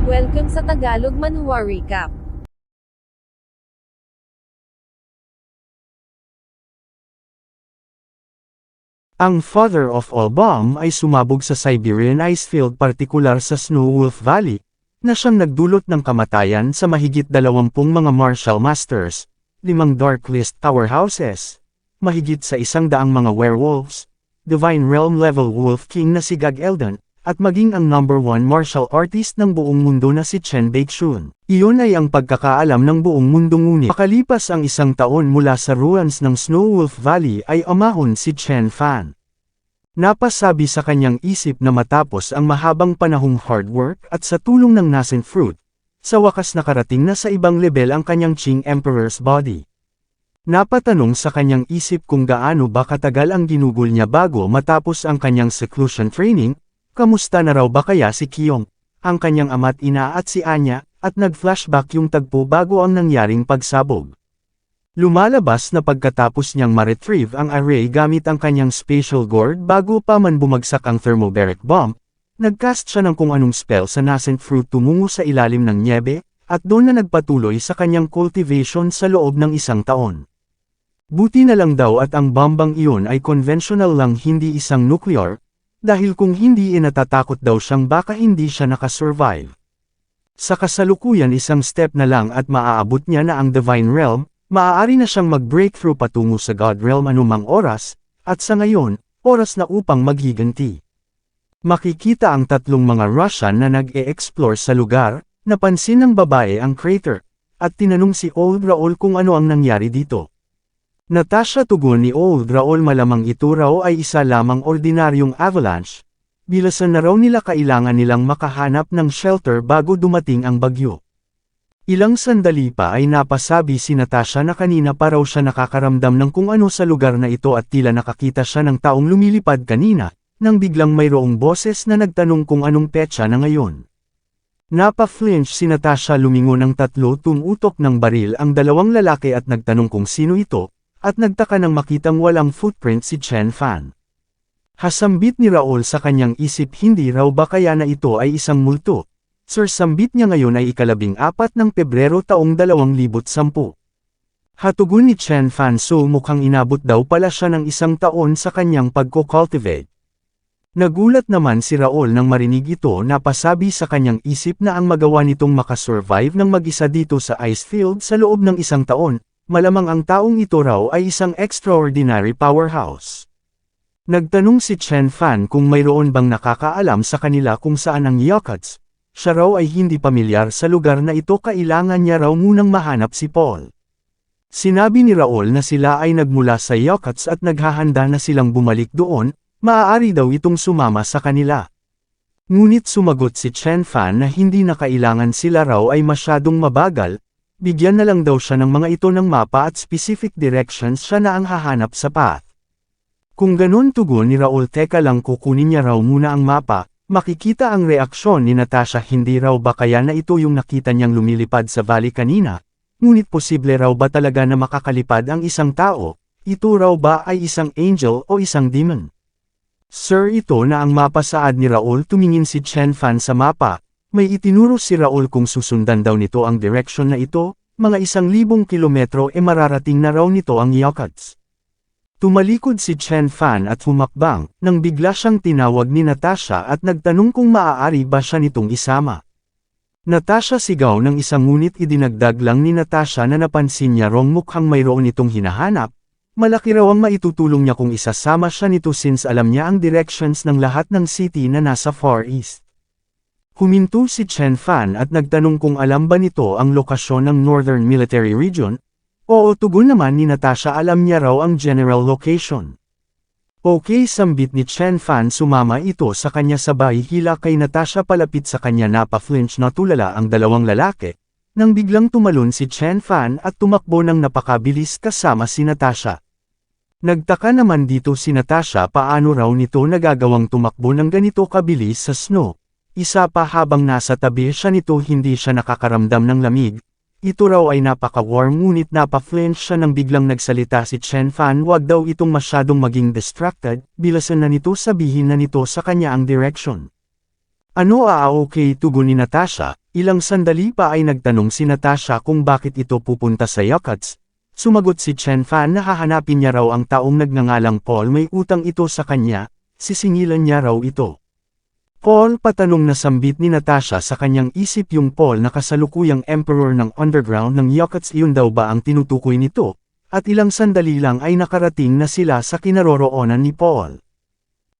Welcome sa Tagalog Manhwa Recap. Ang father of all bomb ay sumabog sa Siberian icefield, partikular sa Snow Wolf Valley, na siyang nagdulot ng kamatayan sa mahigit 20 mga martial masters, 5 Darklist powerhouses, mahigit sa 100 mga werewolves, Divine Realm level Wolf King na si Gag Elden, at maging ang #1 martial artist ng buong mundo na si Chen Baekshun. Iyon ay ang pagkakaalam ng buong mundo, ngunit makalipas ang 1 taon mula sa ruins ng Snow Wolf Valley ay umahon si Chen Fan. Napasabi sa kanyang isip na matapos ang mahabang panahong hard work at sa tulong ng nascent fruit, sa wakas nakarating na sa ibang level ang kanyang Qing Emperor's body. Napatanong sa kanyang isip kung gaano ba katagal ang ginugol niya bago matapos ang kanyang seclusion training. Kamusta na raw ba kaya si Kyong, ang kanyang ama't ina at si Anya, at nag-flashback yung tagpo bago ang nangyaring pagsabog. Lumalabas na pagkatapos niyang ma-retrieve ang array gamit ang kanyang spatial gourd bago pa man bumagsak ang thermobaric bomb, nagcast siya ng kung anong spell sa nascent fruit tumungo sa ilalim ng niebe, at doon na nagpatuloy sa kanyang cultivation sa loob ng 1 taon. Buti na lang daw at ang bombang iyon ay conventional lang, hindi isang nuclear, dahil kung hindi natatakot daw siyang baka hindi siya nakasurvive. Sa kasalukuyan 1 step na lang at maaabot niya na ang Divine Realm, maaari na siyang mag-breakthrough patungo sa God Realm anumang oras, at sa ngayon, oras na upang maghiganti. Makikita ang 3 mga Russian na nag-e-explore sa lugar, napansin ng babae ang crater, at tinanong si Old Raoul kung ano ang nangyari dito. Natasha, tugon ni Old Raoul, malamang ito raw ay isa lamang ordinaryong avalanche, bilasan na raw nila kailangan nilang makahanap ng shelter bago dumating ang bagyo. Ilang sandali pa ay napasabi si Natasha na kanina pa raw siya nakakaramdam ng kung ano sa lugar na ito at tila nakakita siya ng taong lumilipad kanina, nang biglang mayroong boses na nagtanong kung anong petsa na ngayon. Napa-flinch si Natasha, lumingon ng 3 tumutok ng baril ang 2 lalaki at nagtanong kung sino ito, at nagtaka nang makitang walang footprint si Chen Fan. Hasambit ni Raoul sa kanyang isip, hindi raw ba kaya na ito ay isang multo? Sir, sambit niya, ngayon ay 14 ng Pebrero taong 2010. Hatugon ni Chen Fan, so mukhang inabot daw pala siya ng 1 taon sa kanyang pagko-cultivate. Nagulat naman si Raoul nang marinig ito, napasabi sa kanyang isip na ang magawa nitong makasurvive ng mag-isa dito sa icefield sa loob ng 1 taon, malamang ang taong ito raw ay isang extraordinary powerhouse. Nagtanong si Chen Fan kung mayroon bang nakakaalam sa kanila kung saan ang Yokuts. Siya raw ay hindi pamilyar sa lugar na ito, kailangan niya raw munang mahanap si Paul. Sinabi ni Raoul na sila ay nagmula sa Yokuts at naghahanda na silang bumalik doon, maaari daw itong sumama sa kanila. Ngunit sumagot si Chen Fan na hindi na kailangan, sila raw ay masyadong mabagal, bigyan na lang daw siya ng mga ito ng mapa at specific directions, siya na ang hahanap sa path. Kung ganun, tugon ni Raoul, teka lang, kukunin niya raw muna ang mapa. Makikita ang reaksyon ni Natasha, hindi raw ba kaya na ito yung nakita niyang lumilipad sa valley kanina? Ngunit posible raw ba talaga na makakalipad ang isang tao? Ito raw ba ay isang angel o isang demon? Sir, ito na ang mapa, saad ni Raoul. Tumingin si Chen Fan sa mapa. May itinuro si Raoul kung susundan daw nito ang direksyon na ito, mga 1,000 kilometro mararating na raw nito ang Yokuts. Tumalikod si Chen Fan at humakbang, nang bigla siyang tinawag ni Natasha at nagtanong kung maaari ba siya nitong isama. Natasha, sigaw ng isa, ngunit idinagdag lang ni Natasha na napansin niya rong mukhang mayroon itong hinahanap. Malaki raw ang maitutulong niya kung isasama siya nito since alam niya ang directions ng lahat ng city na nasa Far East. Huminto si Chen Fan at nagtanong kung alam ba nito ang lokasyon ng Northern Military Region. Oo, tugon naman ni Natasha, alam niya raw ang general location. Okay, sambit ni Chen Fan, sumama ito sa kanya sabay hila kay Natasha palapit sa kanya. Napa-flinch na tulala ang 2 lalaki, nang biglang tumalon si Chen Fan at tumakbo ng napakabilis kasama si Natasha. Nagtaka naman dito si Natasha, paano raw nito nagagawang tumakbo ng ganito kabilis sa snow. Isa pa, habang nasa tabi siya nito hindi siya nakakaramdam ng lamig. Ito raw ay napaka-warm, ngunit napa-flinch siya nang biglang nagsalita si Chen Fan, wag daw itong masyadong maging distracted, bilasan na nito sabihin na nito sa kanya ang direction. Ano okay, tugon ni Natasha, ilang sandali pa ay nagtanong si Natasha kung bakit ito pupunta sa Yakuts. Sumagot si Chen Fan na hahanapin niya raw ang taong nagngangalang Paul, may utang ito sa kanya, sisingilan niya raw ito. Paul, patanong na sambit ni Natasha sa kanyang isip, yung Paul na kasalukuyang emperor ng underground ng Yakuts, iyon daw ba ang tinutukoy nito? At ilang sandali lang ay nakarating na sila sa kinaroroonan ni Paul.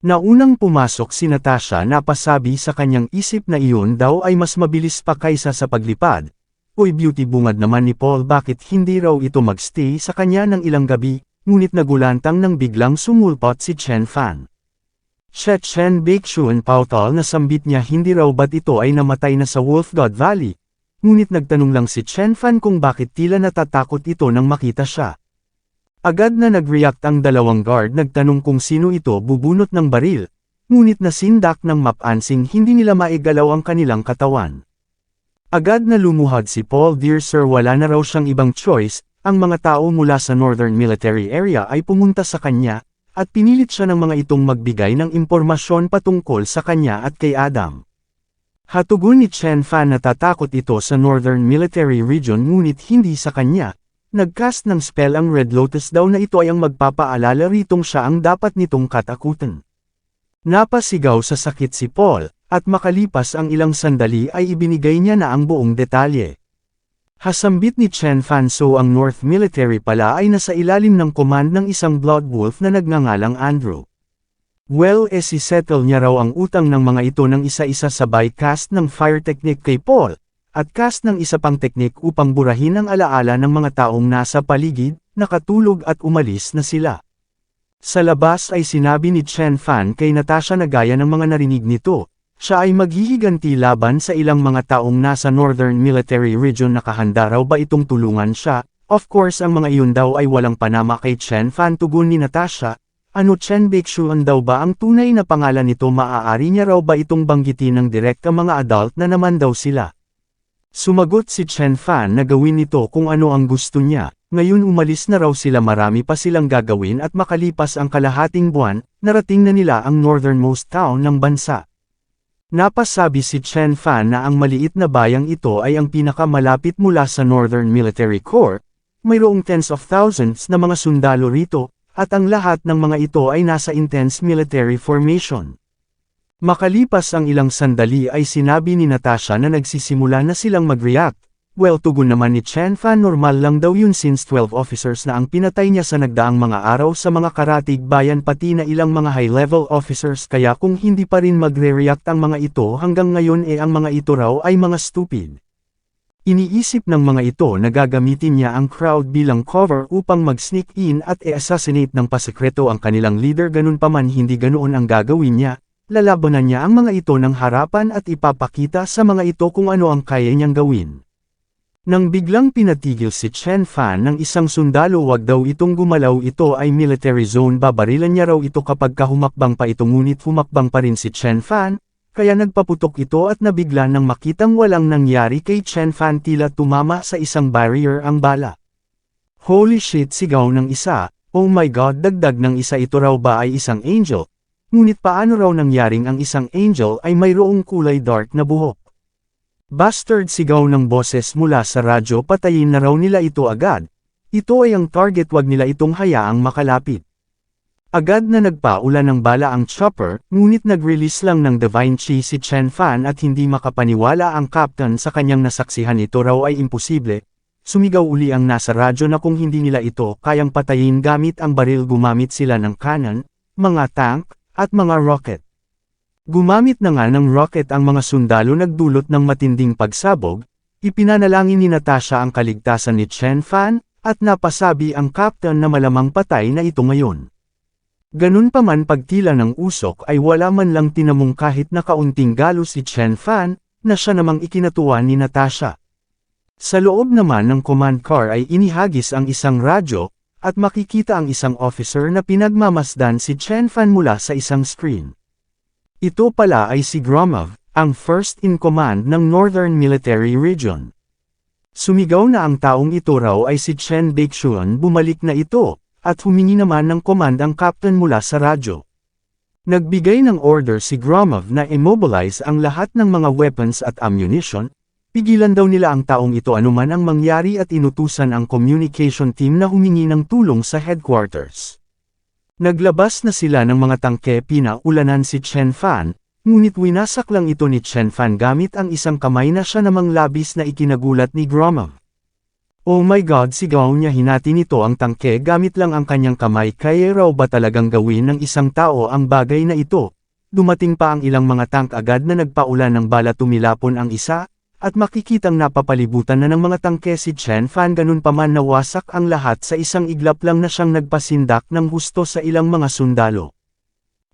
Naunang pumasok si Natasha, napasabi sa kanyang isip na iyon daw ay mas mabilis pa kaysa sa paglipad. Uy beauty, bungad naman ni Paul, bakit hindi raw ito magstay sa kanya ng ilang gabi, ngunit nagulantang nang biglang sumulpot si Chen Fan. Chen Baeksuan pautal na sambit niya hindi raw ba't ito ay namatay na sa Wolf God Valley, ngunit nagtanong lang si Chen Fan kung bakit tila natatakot ito nang makita siya. Agad na nag-react ang dalawang guard, nagtanong kung sino ito bubunot ng baril, ngunit nasindak ng mapansing hindi nila maigalaw ang kanilang katawan. Agad na lumuhad si Paul, dear sir, wala na raw siyang ibang choice, ang mga tao mula sa Northern Military Area ay pumunta sa kanya, at pinilit siya ng mga itong magbigay ng impormasyon patungkol sa kanya at kay Adam. Hatugon ni Chen Fan, natatakot ito sa Northern Military Region ngunit hindi sa kanya. Nagcast ng spell ang Red Lotus daw na ito ay ang magpapaalala ritong siya ang dapat nitong katakutan. Napasigaw sa sakit si Paul, at makalipas ang ilang sandali ay ibinigay niya na ang buong detalye. Hasambit ni Chen Fan, so ang North Military pala ay nasa ilalim ng command ng isang Blood Wolf na nagngangalang Andrew. Well, sisettle niya raw ang utang ng mga ito ng isa-isa, sabay cast ng fire technique kay Paul, at cast ng isa pang teknik upang burahin ang alaala ng mga taong nasa paligid, nakatulog at umalis na sila. Sa labas ay sinabi ni Chen Fan kay Natasha na gaya ng mga narinig nito, siya ay maghihiganti laban sa ilang mga taong nasa Northern Military Region. Nakahanda raw ba itong tulungan siya? Of course ang mga iyon daw ay walang panama kay Chen Fan, tugon ni Natasha. Ano, Chen Baeksuan daw ba ang tunay na pangalan nito? Maaari niya raw ba itong banggitin ng direkta, mga adult na naman daw sila? Sumagot si Chen Fan na gawin ito kung ano ang gusto niya. Ngayon umalis na raw sila, marami pa silang gagawin at makalipas ang kalahating buwan, narating na nila ang northernmost town ng bansa. Napasabi si Chen Fan na ang maliit na bayang ito ay ang pinakamalapit mula sa Northern Military Corps, mayroong tens of thousands na mga sundalo rito, at ang lahat ng mga ito ay nasa intense military formation. Makalipas ang ilang sandali ay sinabi ni Natasha na nagsisimula na silang mag-react. Well, tugon naman ni Chen Fan, normal lang daw yun since 12 officers na ang pinatay niya sa nagdaang mga araw sa mga karatig bayan pati na ilang mga high-level officers, kaya kung hindi pa rin magre-react ang mga ito hanggang ngayon ang mga ito raw ay mga stupid. Iniisip ng mga ito na gagamitin niya ang crowd bilang cover upang mag-sneak in at i-assassinate ng pasekreto ang kanilang leader. Ganun pa man hindi ganoon ang gagawin niya. Lalabanan niya ang mga ito ng harapan at ipapakita sa mga ito kung ano ang kaya niyang gawin. Nang biglang pinatigil si Chen Fan ng isang sundalo, wag daw itong gumalaw, ito ay military zone, babarilan niya raw ito kapag humakbang pa ito, ngunit humakbang pa rin si Chen Fan, kaya nagpaputok ito at nabigla nang makitang walang nangyari kay Chen Fan, tila tumama sa isang barrier ang bala. Holy shit, sigaw ng isa, oh my god, dagdag ng isa, ito raw ba ay isang angel? Ngunit paano raw nangyaring ang isang angel ay mayroong kulay dark na buhok? Bastard, sigaw ng boses mula sa radyo, patayin na raw nila ito agad. Ito ay ang target, wag nila itong hayaang makalapit. Agad na nagpaula ng bala ang chopper, ngunit nag-release lang ng Divine Chi si Chen Fan at hindi makapaniwala ang captain sa kanyang nasaksihan, ito raw ay imposible. Sumigaw uli ang nasa radyo na kung hindi nila ito kayang patayin gamit ang baril, gumamit sila ng cannon, mga tank, at mga rocket. Gumamit na nga ng rocket ang mga sundalo, nagdulot ng matinding pagsabog. Ipinanalangin ni Natasha ang kaligtasan ni Chen Fan, at napasabi ang captain na malamang patay na ito ngayon. Ganun pa man, pagtila ng usok ay wala man lang tinamong kahit na kaunting galos si Chen Fan, na siya namang ikinatuwa ni Natasha. Sa loob naman ng command car ay inihagis ang isang radyo, at makikita ang isang officer na pinagmamasdan si Chen Fan mula sa isang screen. Ito pala ay si Gromov, ang first in command ng Northern Military Region. Sumigaw na ang taong ito raw ay si Chen Baeksuan, bumalik na ito, at humingi naman ng command ang captain mula sa radyo. Nagbigay ng order si Gromov na immobilize ang lahat ng mga weapons at ammunition, pigilan daw nila ang taong ito anuman ang mangyari at inutusan ang communication team na humingi ng tulong sa headquarters. Naglabas na sila ng mga tangke pinaulanan si Chen Fan, ngunit winasak lang ito ni Chen Fan gamit ang isang kamay na siya namang labis na ikinagulat ni Gromov. Oh my God, sigaw niya, hinati nito ang tangke gamit lang ang kanyang kamay. Kaya raw ba talagang gawin ng isang tao ang bagay na ito? Dumating pa ang ilang mga tank agad na nagpaulan ng bala, tumilapon ang isa, at makikitang napapalibutan na ng mga tangke si Chen Fan. Ganun pa man, nawasak ang lahat sa isang iglap lang na siyang nagpasindak ng husto sa ilang mga sundalo.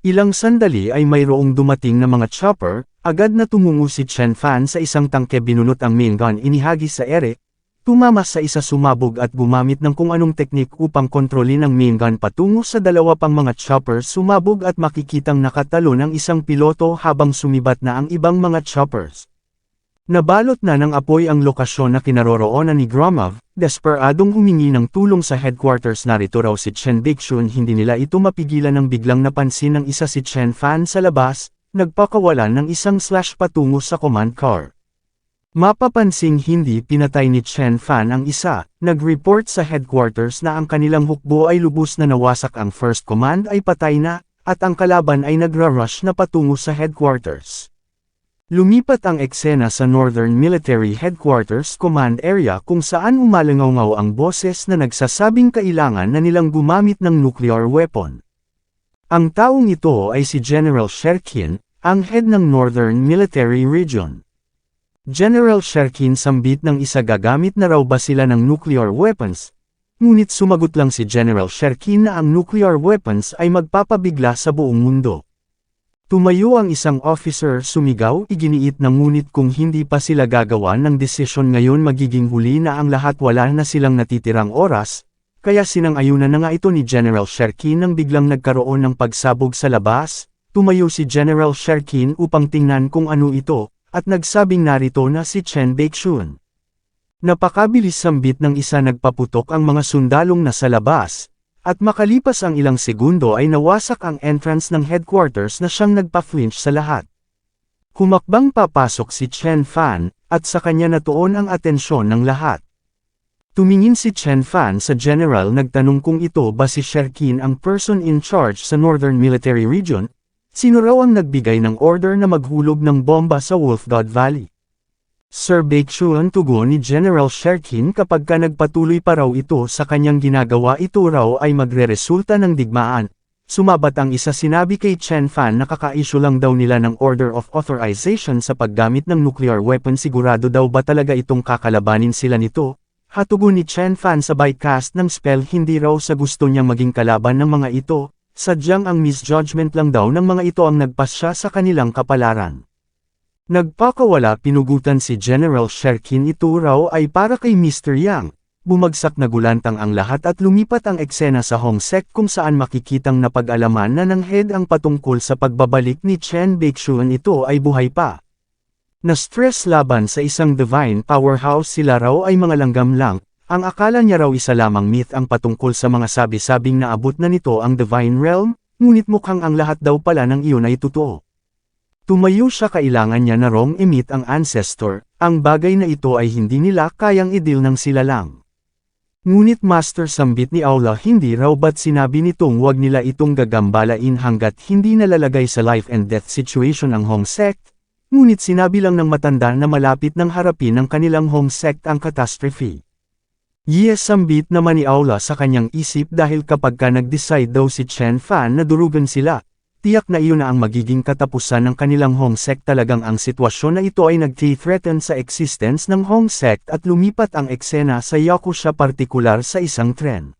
Ilang sandali ay mayroong dumating na mga chopper, agad na tumungo si Chen Fan sa isang tangke, binunot ang main gun, inihagis sa ere, tumama sa isa, sumabog at gumamit ng kung anong teknik upang kontrolin ang main gun patungo sa dalawa pang mga choppers, sumabog at makikitang nakatalo ng isang piloto habang sumibat na ang ibang mga choppers. Nabalot na ng apoy ang lokasyon na kinaroroonan ni Gromov, desperadong humingi ng tulong sa headquarters. Narito raw si Chen Baekhyun, hindi nila ito mapigilan nang biglang napansin ng isa si Chen Fan sa labas, nagpakawalan ng isang slash patungo sa command car. Mapapansing hindi pinatay ni Chen Fan ang isa, nag-report sa headquarters na ang kanilang hukbo ay lubos na nawasak, ang first command ay patay na, at ang kalaban ay nagra-rush na patungo sa headquarters. Lumipat ang eksena sa Northern Military Headquarters Command Area kung saan umalangaw ang boses na nagsasabing kailangan na nilang gumamit ng nuclear weapon. Ang taong ito ay si General Sherkin, ang head ng Northern Military Region. General Sherkin sambit ng isa, gagamit na raw ba sila ng nuclear weapons? Ngunit sumagot lang si General Sherkin na ang nuclear weapons ay magpapabigla sa buong mundo. Tumayo ang isang officer, sumigaw, iginiit na, ngunit kung hindi pa sila gagawa ng desisyon ngayon, magiging huli na ang lahat, wala na silang natitirang oras, kaya sinang-ayunan na nga ito ni General Sherkin nang biglang nagkaroon ng pagsabog sa labas. Tumayo si General Sherkin upang tingnan kung ano ito, at nagsabing narito na si Chen Baekhyun. Napakabilis sambit ng isa, nagpaputok ang mga sundalong nasa labas, at makalipas ang ilang segundo ay nawasak ang entrance ng headquarters na siyang nagpa-flinch sa lahat. Humakbang papasok si Chen Fan, at sa kanya natuon ang atensyon ng lahat. Tumingin si Chen Fan sa general, nagtanong kung ito ba si Sherkin ang person in charge sa Northern Military Region. Sino raw ang nagbigay ng order na maghulog ng bomba sa Wolfgod Valley? Sir Baekhyun, tugon ni General Sherkin, kapag ka nagpatuloy pa raw ito sa kanyang ginagawa, ito raw ay magreresulta ng digmaan. Sumabat ang isa, sinabi kay Chen Fan na kaka-issue lang daw nila ng order of authorization sa paggamit ng nuclear weapon, sigurado daw ba talaga itong kakalabanin sila nito? Hatugon ni Chen Fan sabay cast ng spell, hindi raw sa gusto niyang maging kalaban ng mga ito. Sadyang ang misjudgment lang daw ng mga ito ang nagpasya sa kanilang kapalaran. Nagpakawala, pinugutan si General Sherkin, ito raw ay para kay Mr. Yang. Bumagsak na gulantang ang lahat at lumipat ang eksena sa Hong Sek kung saan makikitang napag-alaman na ng head ang patungkol sa pagbabalik ni Chen Baekhyun, ito ay buhay pa. Na-stress laban sa isang divine powerhouse, sila raw ay mga langgam lang. Ang akala niya raw isa lamang myth ang patungkol sa mga sabi-sabing naabot na nito ang Divine Realm, ngunit mukhang ang lahat daw pala ng iyon ay totoo. Tumayo siya, kailangan niya na wrong i-meet ang ancestor, ang bagay na ito ay hindi nila kayang i-deal ng sila lang. Ngunit Master, sambit ni Aula, hindi raw ba't sinabi nitong wag nila itong gagambalain hanggat hindi nalalagay sa life and death situation ang Hong Sect, ngunit sinabi lang ng matanda na malapit ng harapin ng kanilang Hong Sect ang catastrophe. Yes, sambit naman ni Aula sa kanyang isip, dahil kapag ka nag-decide daw si Chen Fan na durugan sila, tiyak na iyon na ang magiging katapusan ng kanilang Hong Sect. Talagang ang sitwasyon na ito ay nag-threaten sa existence ng Hong Sect at lumipat ang eksena sa Yakusha, partikular sa isang tren.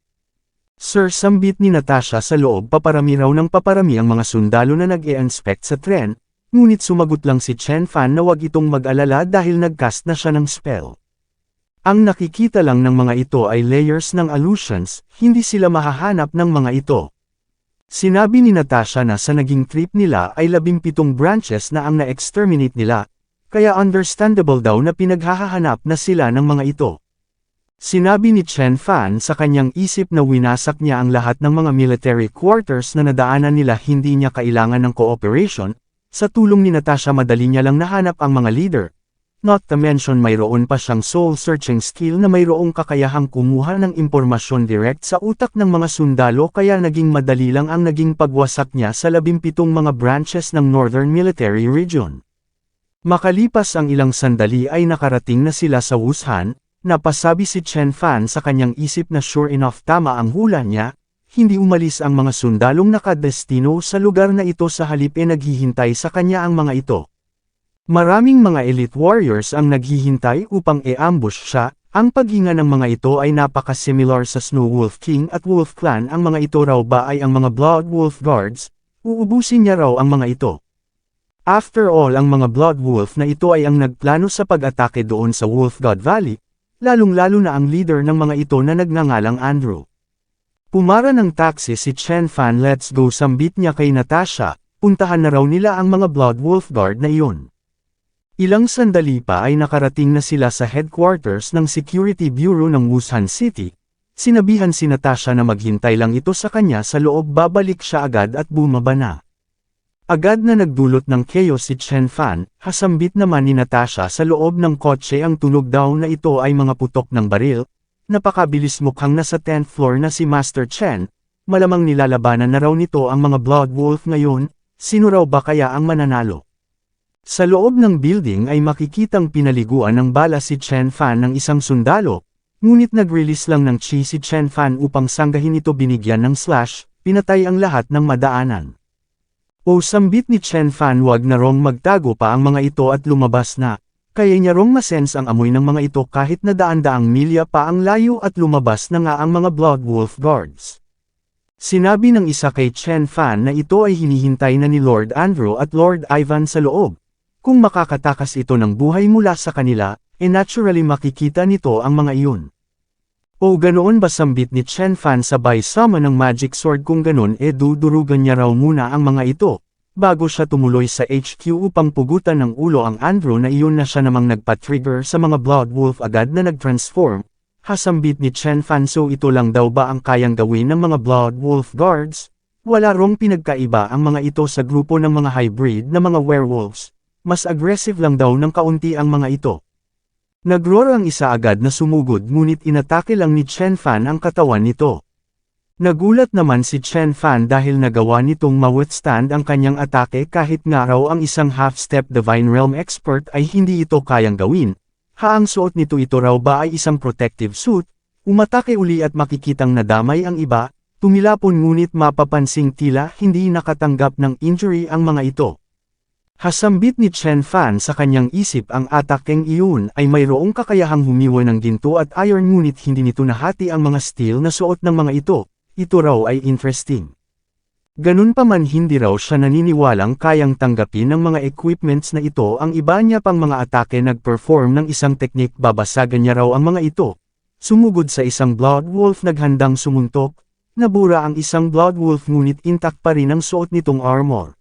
Sir, sambit ni Natasha sa loob, paparami raw ng paparami ang mga sundalo na nag-i-inspect sa tren, ngunit sumagot lang si Chen Fan na wag itong mag-alala dahil nag-cast na siya ng spell. Ang nakikita lang ng mga ito ay layers ng illusions, hindi sila mahahanap ng mga ito. Sinabi ni Natasha na sa naging trip nila ay 17 branches na ang na-exterminate nila, kaya understandable daw na pinaghahanap na sila ng mga ito. Sinabi ni Chen Fan sa kanyang isip na winasak niya ang lahat ng mga military quarters na nadaanan nila, hindi niya kailangan ng cooperation, sa tulong ni Natasha madali niya lang nahanap ang mga leader. Not to mention mayroon pa siyang soul-searching skill na mayroong kakayahang kumuha ng impormasyon direct sa utak ng mga sundalo, kaya naging madali lang ang naging pagwasak niya sa 17 mga branches ng Northern Military Region. Makalipas ang ilang sandali ay nakarating na sila sa Wuhan. Napasabi si Chen Fan sa kanyang isip na sure enough tama ang hula niya, hindi umalis ang mga sundalong nakadestino sa lugar na ito, sa halip naghihintay sa kanya ang mga ito. Maraming mga elite warriors ang naghihintay upang i-ambush siya. Ang paghinga ng mga ito ay napaka-similar sa Snow Wolf King at Wolf Clan. Ang mga ito raw ba ay ang mga Blood Wolf Guards? Uubusin niya raw ang mga ito. After all, ang mga Blood Wolf na ito ay ang nagplano sa pag-atake doon sa Wolf God Valley, lalong-lalo na ang leader ng mga ito na nagngangalang Andrew. Pumara ng taxi si Chen Fan, let's go, sambit niya kay Natasha, puntahan na raw nila ang mga Blood Wolf Guard na iyon. Ilang sandali pa ay nakarating na sila sa headquarters ng Security Bureau ng Wuhan City. Sinabihan si Natasha na maghintay lang ito sa kanya sa loob, babalik siya agad, at bumaba na. Agad na nagdulot ng chaos si Chen Fan, hasambit naman ni Natasha sa loob ng kotse. Ang tunog daw na ito ay mga putok ng baril. Napakabilis, mukhang nasa 10th floor na si Master Chen, malamang nilalabanan na raw nito ang mga Blood Wolf ngayon. Sino raw ba kaya ang mananalo? Sa loob ng building ay makikitang pinaliguan ng bala si Chen Fan ng isang sundalo, ngunit nag-release lang ng chi si Chen Fan upang sanggahin ito, binigyan ng slash, pinatay ang lahat ng madaanan. O sambit ni Chen Fan, wag na rong magtago pa ang mga ito at lumabas na, kaya niya rong masense ang amoy ng mga ito kahit na daan-daang milya pa ang layo, at lumabas na nga ang mga Blood Wolf Guards. Sinabi ng isa kay Chen Fan na ito ay hinihintay na ni Lord Andrew at Lord Ivan sa loob. Kung makakatakas ito ng buhay mula sa kanila, naturally makikita nito ang mga iyon. O ganoon ba, sambit ni Chen Fan, sabay summon ng magic sword. Kung ganoon dudurugan niya raw muna ang mga ito, bago siya tumuloy sa HQ upang pugutan ng ulo ang Andrew na iyon, na siya namang nagpa-trigger sa mga Blood Wolf agad na nag-transform. Hasambit ni Chen Fan, so ito lang daw ba ang kayang gawin ng mga Blood Wolf Guards? Wala rong pinagkaiba ang mga ito sa grupo ng mga hybrid na mga werewolves. Mas aggressive lang daw ng kaunti ang mga ito. Nagroar ang isa agad na sumugod, ngunit inatake lang ni Chen Fan ang katawan nito. Nagulat naman si Chen Fan dahil nagawa nitong ma-withstand ang kanyang atake, kahit nga raw ang isang half-step Divine Realm expert ay hindi ito kayang gawin. Ang suot nito raw ba ay isang protective suit? Umatake uli at makikitang nadamay ang iba, tumilapon, ngunit mapapansing tila hindi nakatanggap ng injury ang mga ito. Hasambit ni Chen Fan sa kanyang isip, ang atakeng iyon ay mayroong kakayahang humiwa ng ginto at iron, ngunit hindi nito nahati ang mga steel na suot ng mga ito. Ito raw ay interesting. Ganun pa man, hindi raw siya naniniwalang kayang tanggapin ng mga equipments na ito. Ang iba niya pang mga atake nag-perform ng isang teknik, babasagan niya raw ang mga ito. Sumugod sa isang Blood Wolf, naghandang sumuntok, nabura ang isang Blood Wolf, ngunit intact pa rin ang suot nitong armor.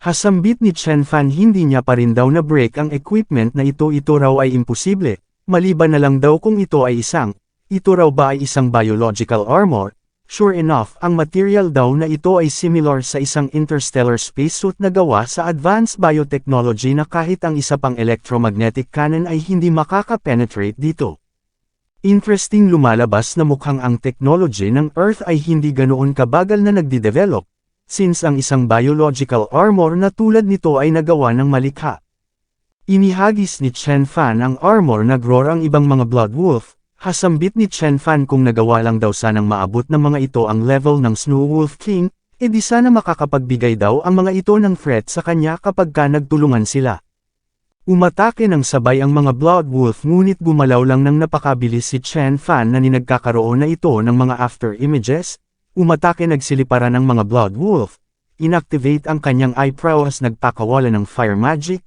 Hasambit ni Chen Fan, hindi niya pa rin daw na-break ang equipment na ito raw ay imposible, maliban na lang daw kung ito raw ba ay isang biological armor. Sure enough, ang material daw na ito ay similar sa isang interstellar spacesuit na gawa sa advanced biotechnology na kahit ang isa pang electromagnetic cannon ay hindi makaka-penetrate dito. Interesting, lumalabas na mukhang ang technology ng Earth ay hindi ganoon kabagal na nagdi-develop, since ang isang biological armor na tulad nito ay nagawa ng malikha. Inihagis ni Chen Fan ang armor, nagroar ang ibang mga Blood Wolf. Hasambit ni Chen Fan, kung nagawa lang daw sanang maabot ng mga ito ang level ng Snow Wolf King, di sana makakapagbigay daw ang mga ito ng threat sa kanya kapag nagtulungan sila. Umatake ng sabay ang mga Blood Wolf, ngunit gumalaw lang ng napakabilis si Chen Fan na nagkakaroon na ito ng mga after images. Umatake, nagsiliparan ng mga Blood Wolf, inactivate ang kanyang eye prowess, nagpakawala ng fire magic,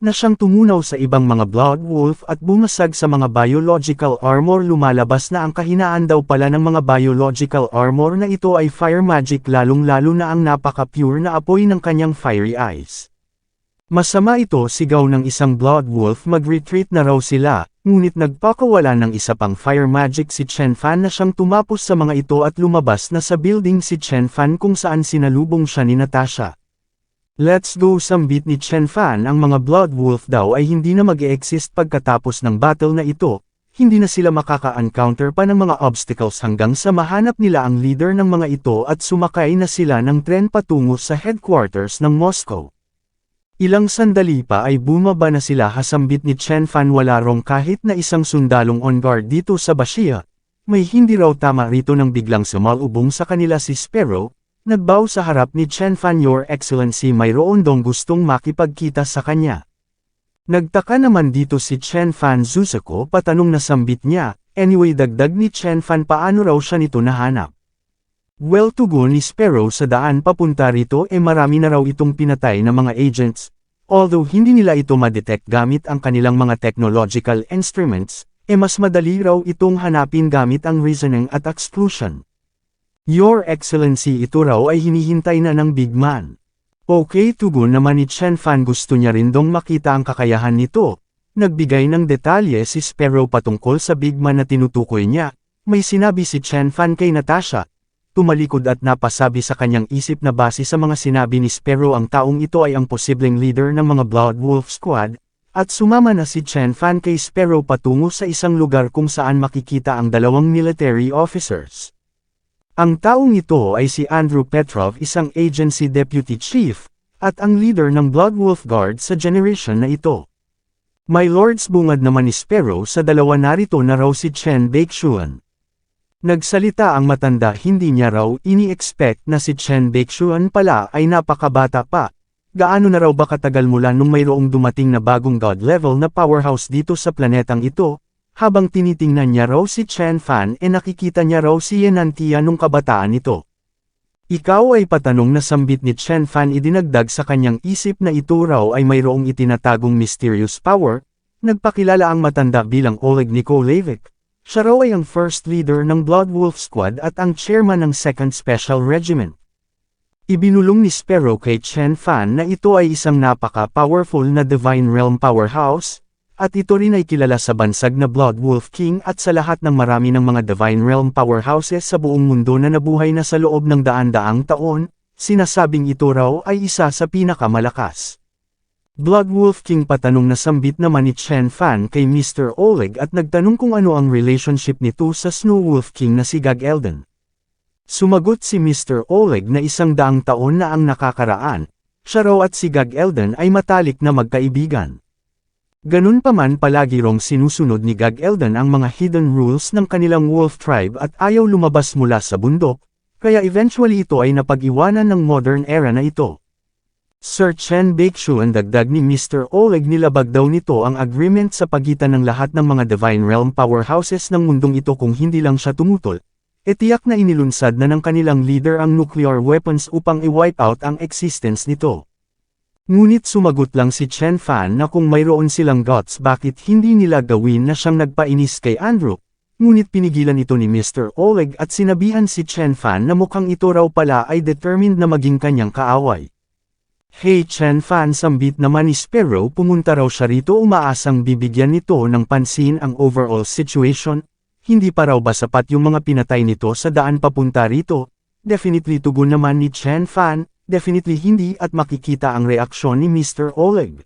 na siyang tumunaw sa ibang mga Blood Wolf at bumasag sa mga biological armor. Lumalabas na ang kahinaan daw pala ng mga biological armor na ito ay fire magic, lalong-lalo na ang napaka-pure na apoy ng kanyang fiery eyes. Masama ito, sigaw ng isang Blood Wolf. Mag-retreat na raw sila, ngunit nagpakawala ng isa pang fire magic si Chen Fan na siyang tumapos sa mga ito at lumabas na sa building si Chen Fan kung saan sinalubong siya ni Natasha. Let's go, sambit ni Chen Fan. Ang mga Blood Wolf daw ay hindi na mag-e-exist pagkatapos ng battle na ito, hindi na sila makaka-encounter pa ng mga obstacles hanggang sa mahanap nila ang leader ng mga ito at sumakay na sila ng tren patungo sa headquarters ng Moscow. Ilang sandali pa ay bumaba na sila, hasambit ni Chen Fan. Wala rong kahit na isang sundalong on guard dito sa Bashia. May hindi raw tama rito nang biglang sumalubong sa kanila si Sparrow. Nagbow sa harap ni Chen Fan. Your Excellency, mayroon dong gustong makipagkita sa kanya. Nagtaka naman dito si Chen Fan. Zuzuko, patanong na sambit niya. Anyway, dagdag ni Chen Fan, paano raw siya nito nahanap? Well, tugon ni Sparrow, sa daan papunta rito marami na raw itong pinatay na mga agents. Although hindi nila ito ma-detect gamit ang kanilang mga technological instruments, mas madali raw itong hanapin gamit ang reasoning at exclusion. Your Excellency, ito raw ay hinihintay na ng big man. Okay, tugon naman ni Chen Fan, gusto niya rin dong makita ang kakayahan nito. Nagbigay ng detalye si Sparrow patungkol sa big man na tinutukoy niya. May sinabi si Chen Fan kay Natasha. Tumalikod at napasabi sa kanyang isip na base sa mga sinabi ni Sparrow ang taong ito ay ang posibleng leader ng mga Blood Wolf Squad, at sumama na si Chen Fan kay Sparrow patungo sa isang lugar kung saan makikita ang dalawang military officers. Ang taong ito ay si Andrew Petrov, isang agency deputy chief, at ang leader ng Blood Wolf Guard sa generation na ito. My lords, bungad naman ni Sparrow, sa dalawa narito na raw si Chen Baixuan. Nagsalita ang matanda, hindi niya raw ini-expect na si Chen Baixuan pala ay napakabata pa. Gaano na raw ba katagal mula nung mayroong dumating na bagong god level na powerhouse dito sa planetang ito? Habang tinitingnan niya raw si Chen Fan nakikita niya raw si Yenantia nung kabataan nito. Ikaw ay patanong na sambit ni Chen Fan, idinagdag sa kanyang isip na ito raw ay mayroong itinatagong mysterious power. Nagpakilala ang matanda bilang Oleg Nikolaevich. Siya raw ay ang first leader ng Blood Wolf Squad at ang chairman ng 2nd Special Regiment. Ibinulong ni Sparrow kay Chen Fan na ito ay isang napaka-powerful na Divine Realm powerhouse, at ito rin ay kilala sa bansag na Blood Wolf King at sa lahat ng marami ng mga Divine Realm powerhouses sa buong mundo na nabuhay na sa loob ng daan-daang taon, sinasabing ito raw ay isa sa pinakamalakas. Blood Wolf King, patanong na sambit naman ni Chen Fan kay Mr. Oleg at nagtanong kung ano ang relationship nito sa Snow Wolf King na si Gag Elden. Sumagot si Mr. Oleg na 100 taon na ang nakakaraan, siya raw at si Gag Elden ay matalik na magkaibigan. Ganun pa man, palagi rong sinusunod ni Gag Elden ang mga hidden rules ng kanilang wolf tribe at ayaw lumabas mula sa bundok, kaya eventually ito ay napag-iwanan ng modern era na ito. Sir Chen Baixuan, dagdag ni Mr. Oleg, nilabag daw nito ang agreement sa pagitan ng lahat ng mga Divine Realm powerhouses ng mundong ito kung hindi lang siya tumutol. Tiyak na inilunsad na ng kanilang leader ang nuclear weapons upang i-wipe out ang existence nito. Ngunit sumagot lang si Chen Fan na kung mayroon silang guts, bakit hindi nila gawin na siyang nagpainis kay Andrew. Ngunit pinigilan ito ni Mr. Oleg at sinabihan si Chen Fan na mukhang ito raw pala ay determined na maging kanyang kaaway. Hey Chen Fan, sambit naman ni Sparrow, pumunta raw siya rito umaasang bibigyan nito ng pansin ang overall situation. Hindi pa raw ba sapat yung mga pinatay nito sa daan papunta rito? Definitely, tugon naman ni Chen Fan, definitely hindi, at makikita ang reaksyon ni Mr. Oleg.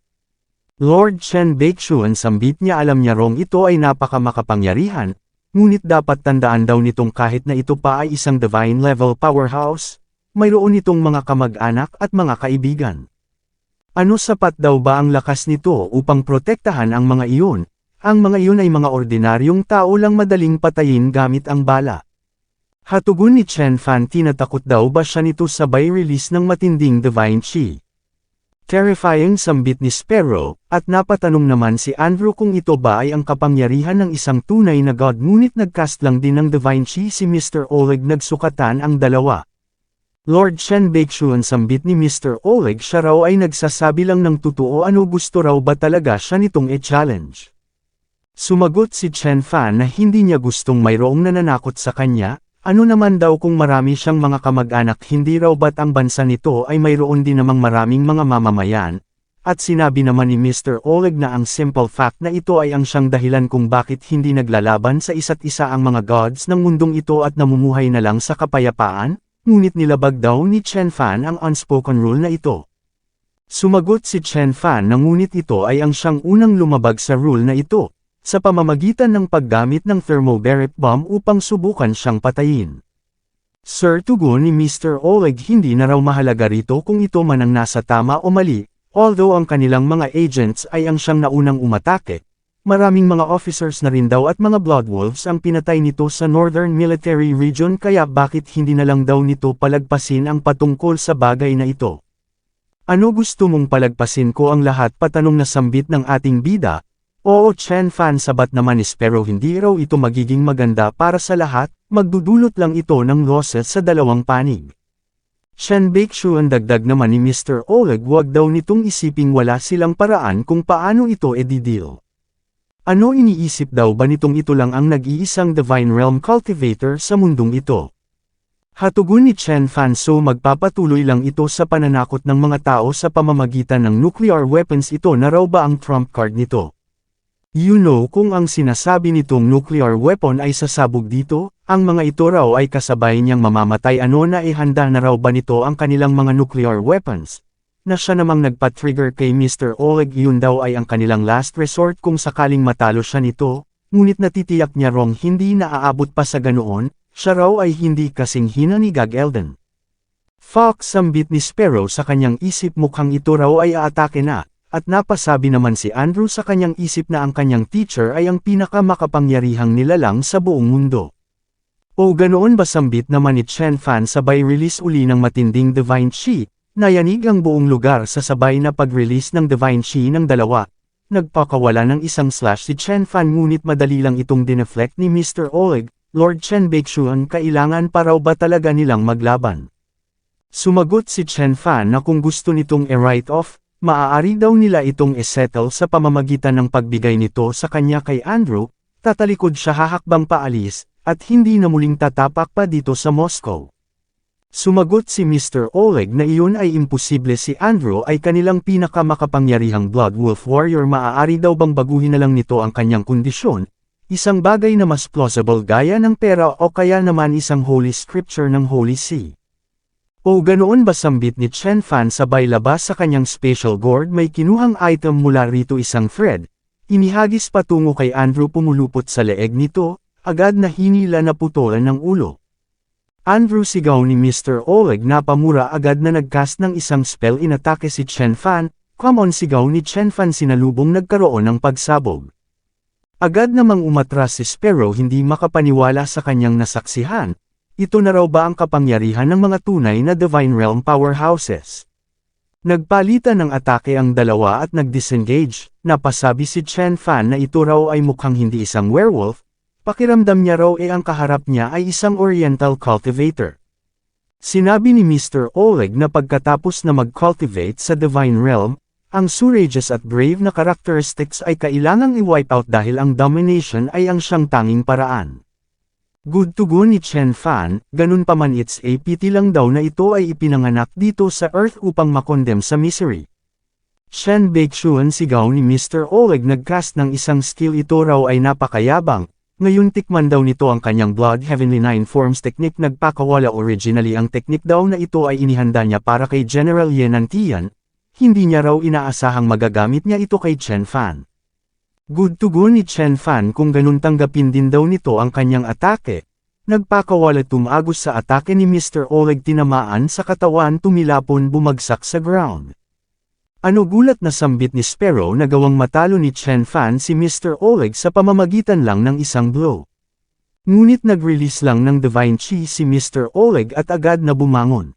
Lord Chen Baixuan, sambit niya, alam niya rong ito ay napakamakapangyarihan, ngunit dapat tandaan daw nitong kahit na ito pa ay isang divine level powerhouse, mayroon itong mga kamag-anak at mga kaibigan. Ano, sapat daw ba ang lakas nito upang protektahan ang mga iyon? Ang mga iyon ay mga ordinaryong tao lang, madaling patayin gamit ang bala. Hatugon ni Chen Fan, tinatakot daw ba siya nito sabay release ng matinding divine chi? Terrifying, sambit ni Sparrow, at napatanong naman si Andrew kung ito ba ay ang kapangyarihan ng isang tunay na god, ngunit nagcast lang din ng divine chi si Mr. Oleg, nagsukatan ang dalawa. Lord Chen Baixuan, sambit ni Mr. Oleg, siya raw ay nagsasabi lang ng totoo, ano, gusto raw ba talaga siya nitong i-challenge? Sumagot si Chen Fan na hindi niya gustong mayroong nananakot sa kanya, ano naman daw kung marami siyang mga kamag-anak, hindi raw ba't ang bansa nito ay mayroon din namang maraming mga mamamayan, at sinabi naman ni Mr. Oleg na ang simple fact na ito ay ang siyang dahilan kung bakit hindi naglalaban sa isa't isa ang mga gods ng mundong ito at namumuhay na lang sa kapayapaan, ngunit nilabag daw ni Chen Fan ang unspoken rule na ito. Sumagot si Chen Fan na ngunit ito ay ang siyang unang lumabag sa rule na ito, sa pamamagitan ng paggamit ng thermobaric bomb upang subukan siyang patayin. Sir, tugon ni Mr. Oleg, hindi na raw mahalaga rito kung ito man ang nasa tama o mali, although ang kanilang mga agents ay ang siyang naunang umatake. Maraming mga officers na rin daw at mga Bloodwolves ang pinatay nito sa Northern Military Region, kaya bakit hindi na lang daw nito palagpasin ang patungkol sa bagay na ito? Ano, gusto mong palagpasin ko ang lahat? Patanong na sambit ng ating bida. Oo, Chen Fan, sabat naman is, pero hindi raw ito magiging maganda para sa lahat, magdudulot lang ito ng losses sa dalawang panig. Shen Baeksuan, dagdag naman ni Mr. Oleg, wag daw nitong isiping wala silang paraan kung paano ito i-deal. Ano, iniisip daw ba nitong ito lang ang nag-iisang Divine Realm Cultivator sa mundong ito? Hatugon ni Chen Fan, so magpapatuloy lang ito sa pananakot ng mga tao sa pamamagitan ng nuclear weapons. Ito na raw ba ang trump card nito? You know, kung ang sinasabi nitong nuclear weapon ay sasabog dito, ang mga ito raw ay kasabay niyang mamamatay. Ano, na ihanda na raw ba nito ang kanilang mga nuclear weapons? Na siya namang nagpa-trigger kay Mr. Oleg, yun daw ay ang kanilang last resort kung sakaling matalo siya nito, ngunit natitiyak niya rong hindi na aabot pa sa ganoon, siya raw ay hindi kasing hina ni Gag Elden. Fox, sambit ni Sparrow sa kanyang isip, mukhang ito raw ay aatake na. At napasabi naman si Andrew sa kanyang isip na ang kanyang teacher ay ang pinakamakapangyarihang nilalang sa buong mundo. O ganoon ba, sambit naman ni Chen Fan, sabay release uli ng matinding Divine Chi, nayanig ang buong lugar sa sabay na pag-release ng Divine Chi ng dalawa. Nagpakawala ng isang slash si Chen Fan, ngunit madali lang itong dineflect ni Mr. Oleg. Lord Chen Baeksuan, kailangan pa raw ba talaga nilang maglaban? Sumagot si Chen Fan na kung gusto nitong i-write off, maaari daw nila itong isettle sa pamamagitan ng pagbigay nito sa kanya kay Andrew, tatalikod siya hahakbang paalis, at hindi na muling tatapak pa dito sa Moscow. Sumagot si Mr. Oleg na iyon ay imposible, si Andrew ay kanilang pinakamakapangyarihang Blood Wolf Warrior, maaari daw bang baguhin na lang nito ang kanyang kondisyon, isang bagay na mas plausible gaya ng pera o kaya naman isang Holy Scripture ng Holy See. O ganoon ba, sambit ni Chen Fan, sabay labas sa kanyang special gourd, may kinuhang item mula rito, isang thread. Inihagis patungo kay Andrew, pumulupot sa leeg nito, agad na hinila na putulan ng ulo. Andrew, sigaw ni Mr. Oleg, napamura agad na nagcast ng isang spell, inatake si Chen Fan. Come on, sigaw ni Chen Fan, sinalubong nagkaroon ng pagsabog. Agad namang umatras si Sparrow, hindi makapaniwala sa kanyang nasaksihan. Ito na raw ba ang kapangyarihan ng mga tunay na Divine Realm powerhouses? Nagpalitan ng atake ang dalawa at nag-disengage. Napasabi si Chen Fan na ito raw ay mukhang hindi isang werewolf, pakiramdam niya raw ang kaharap niya ay isang Oriental cultivator. Sinabi ni Mr. Oleg na pagkatapos na mag-cultivate sa Divine Realm, ang courageous at brave na characteristics ay kailangang i-wipe out dahil ang domination ay ang siyang tanging paraan. Good, tugon ni Chen Fan, ganun pa man, it's a pity lang daw na ito ay ipinanganak dito sa Earth upang makondem sa misery. Shen Baeksuan, sigaw ni Mr. Oleg, nagcast ng isang skill, ito raw ay napakayabang, ngayon tikman daw nito ang kanyang Blood Heavenly Nine Forms technique. Nagpakawala, originally ang technique daw na ito ay inihanda niya para kay General Yenan Tian, hindi niya raw inaasahang magagamit niya ito kay Chen Fan. Good, tugon ni Chen Fan, kung ganun tanggapin din daw nito ang kanyang atake. Nagpakawala, tumagos sa atake ni Mr. Oleg, tinamaan sa katawan, tumilapon, bumagsak sa ground. Ano, gulat na sambit ni Sparrow na gawang matalo ni Chen Fan si Mr. Oleg sa pamamagitan lang ng isang blow. Ngunit nag-release lang ng Divine Chi si Mr. Oleg at agad na bumangon.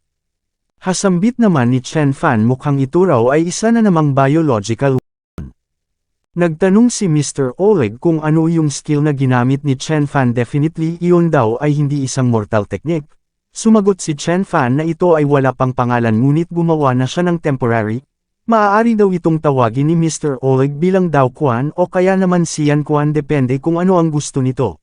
Hasambit naman ni Chen Fan, mukhang ito raw ay isa na namang biological. Nagtanong si Mr. Oleg kung ano yung skill na ginamit ni Chen Fan. Definitely iyon daw ay hindi isang mortal technique. Sumagot si Chen Fan na ito ay wala pang pangalan, ngunit gumawa na siya ng temporary. Maaari daw itong tawagin ni Mr. Oleg bilang Dao Quan o kaya naman Sian Quan, depende kung ano ang gusto nito.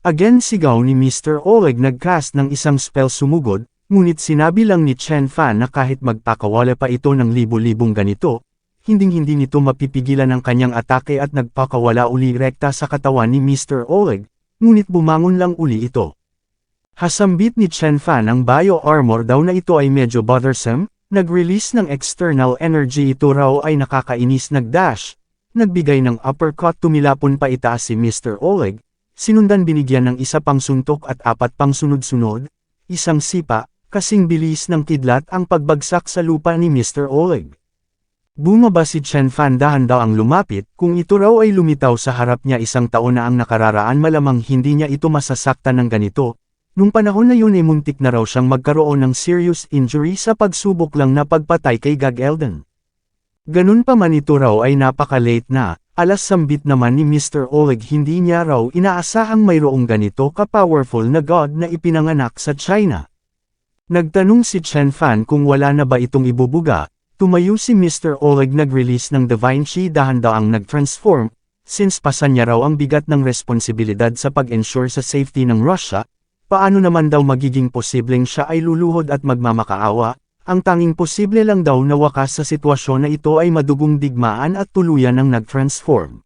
Again, sigaw ni Mr. Oleg, nagcast ng isang spell, sumugod, ngunit sinabi lang ni Chen Fan na kahit magpakawala pa ito ng libo-libong ganito, hinding-hindi nito mapipigilan ang kanyang atake at nagpakawala uli rekta sa katawan ni Mr. Oleg, ngunit bumangon lang uli ito. Hasambit ni Chen Fan ang bio-armor daw na ito ay medyo bothersome, nag-release ng external energy ito raw ay nakakainis nag-dash, nagbigay ng uppercut tumilapon pa itaas si Mr. Oleg, sinundan binigyan ng isa pang suntok at apat pang sunod-sunod, isang sipa, kasing bilis ng kidlat ang pagbagsak sa lupa ni Mr. Oleg. Bumaba si Chen Fan dahan-dahang lumapit, kung ito raw ay lumitaw sa harap niya isang taon na ang nakararaan malamang hindi niya ito masasaktan ng ganito. Nung panahon na yun ay muntik na raw siyang magkaroon ng serious injury sa pagsubok lang na pagpatay kay Gag Elden. Ganun pa man ito raw ay napaka-late na, alas sambit naman ni Mr. Oleg hindi niya raw inaasahang mayroong ganito ka-powerful na god na ipinanganak sa China. Nagtanong si Chen Fan kung wala na ba itong ibubuga. Tumayo si Mr. Oleg nag-release ng Divine Chi dahan-dahang nag-transform, since pasan niya raw ang bigat ng responsibilidad sa pag-ensure sa safety ng Russia, paano naman daw magiging posibleng siya ay luluhod at magmamakaawa, ang tanging posible lang daw na wakas sa sitwasyon na ito ay madugong digmaan at tuluyan ng nag-transform.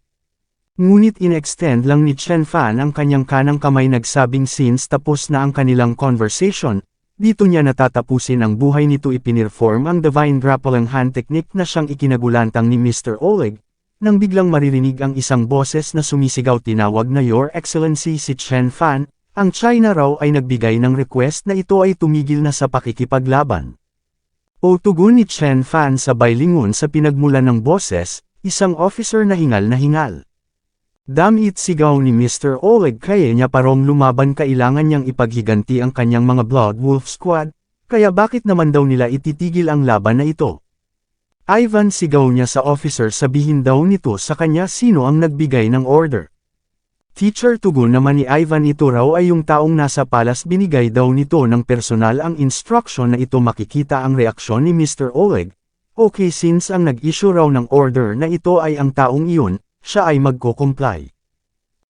Ngunit in-extend lang ni Chen Fan ang kanyang kanang kamay nagsabing since tapos na ang kanilang conversation, dito niya natatapusin ang buhay nito ipinirform ang Divine Grappling Hand Technique na siyang ikinagulantang ni Mr. Oleg, nang biglang maririnig ang isang boses na sumisigaw tinawag na Your Excellency si Chen Fan, ang China raw ay nagbigay ng request na ito ay tumigil na sa pakikipaglaban. O tugon ni Chen Fan sabay lingon sa pinagmulan ng boses, isang officer na hingal na hingal. Damit sigaw ni Mr. Oleg kaya niya parong lumaban kailangan niyang ipaghiganti ang kanyang mga Blood Wolf Squad, kaya bakit naman daw nila ititigil ang laban na ito? Ivan sigaw niya sa officer sabihin daw nito sa kanya sino ang nagbigay ng order. Teacher tugon naman ni Ivan ito raw ay yung taong nasa palas binigay daw nito ng personal ang instruction na ito makikita ang reaksyon ni Mr. Oleg. Okay since ang nag-issue raw ng order na ito ay ang taong iyon, siya ay magko-comply.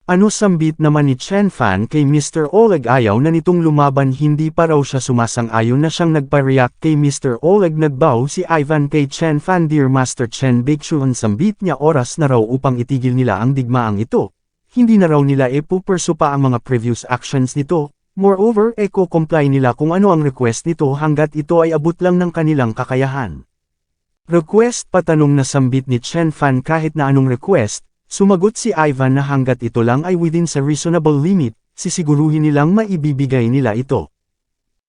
Ano sambit naman ni Chen Fan kay Mr. Oleg ayaw na nitong lumaban hindi pa raw siya sumasang-ayon na siyang nagpa-react kay Mr. Oleg nagbow si Ivan kay Chen Fan Dear Master Chen Baeksuan sambit niya oras na raw upang itigil nila ang digmaang ito. Hindi na raw nila ipupursu pa ang mga previous actions nito, moreover comply nila kung ano ang request nito hanggat ito ay abot lang ng kanilang kakayahan. Request patanong na sambit ni Chen Fan kahit na anong request, sumagot si Ivan na hanggat ito lang ay within sa reasonable limit, sisiguruhin nilang maibibigay nila ito.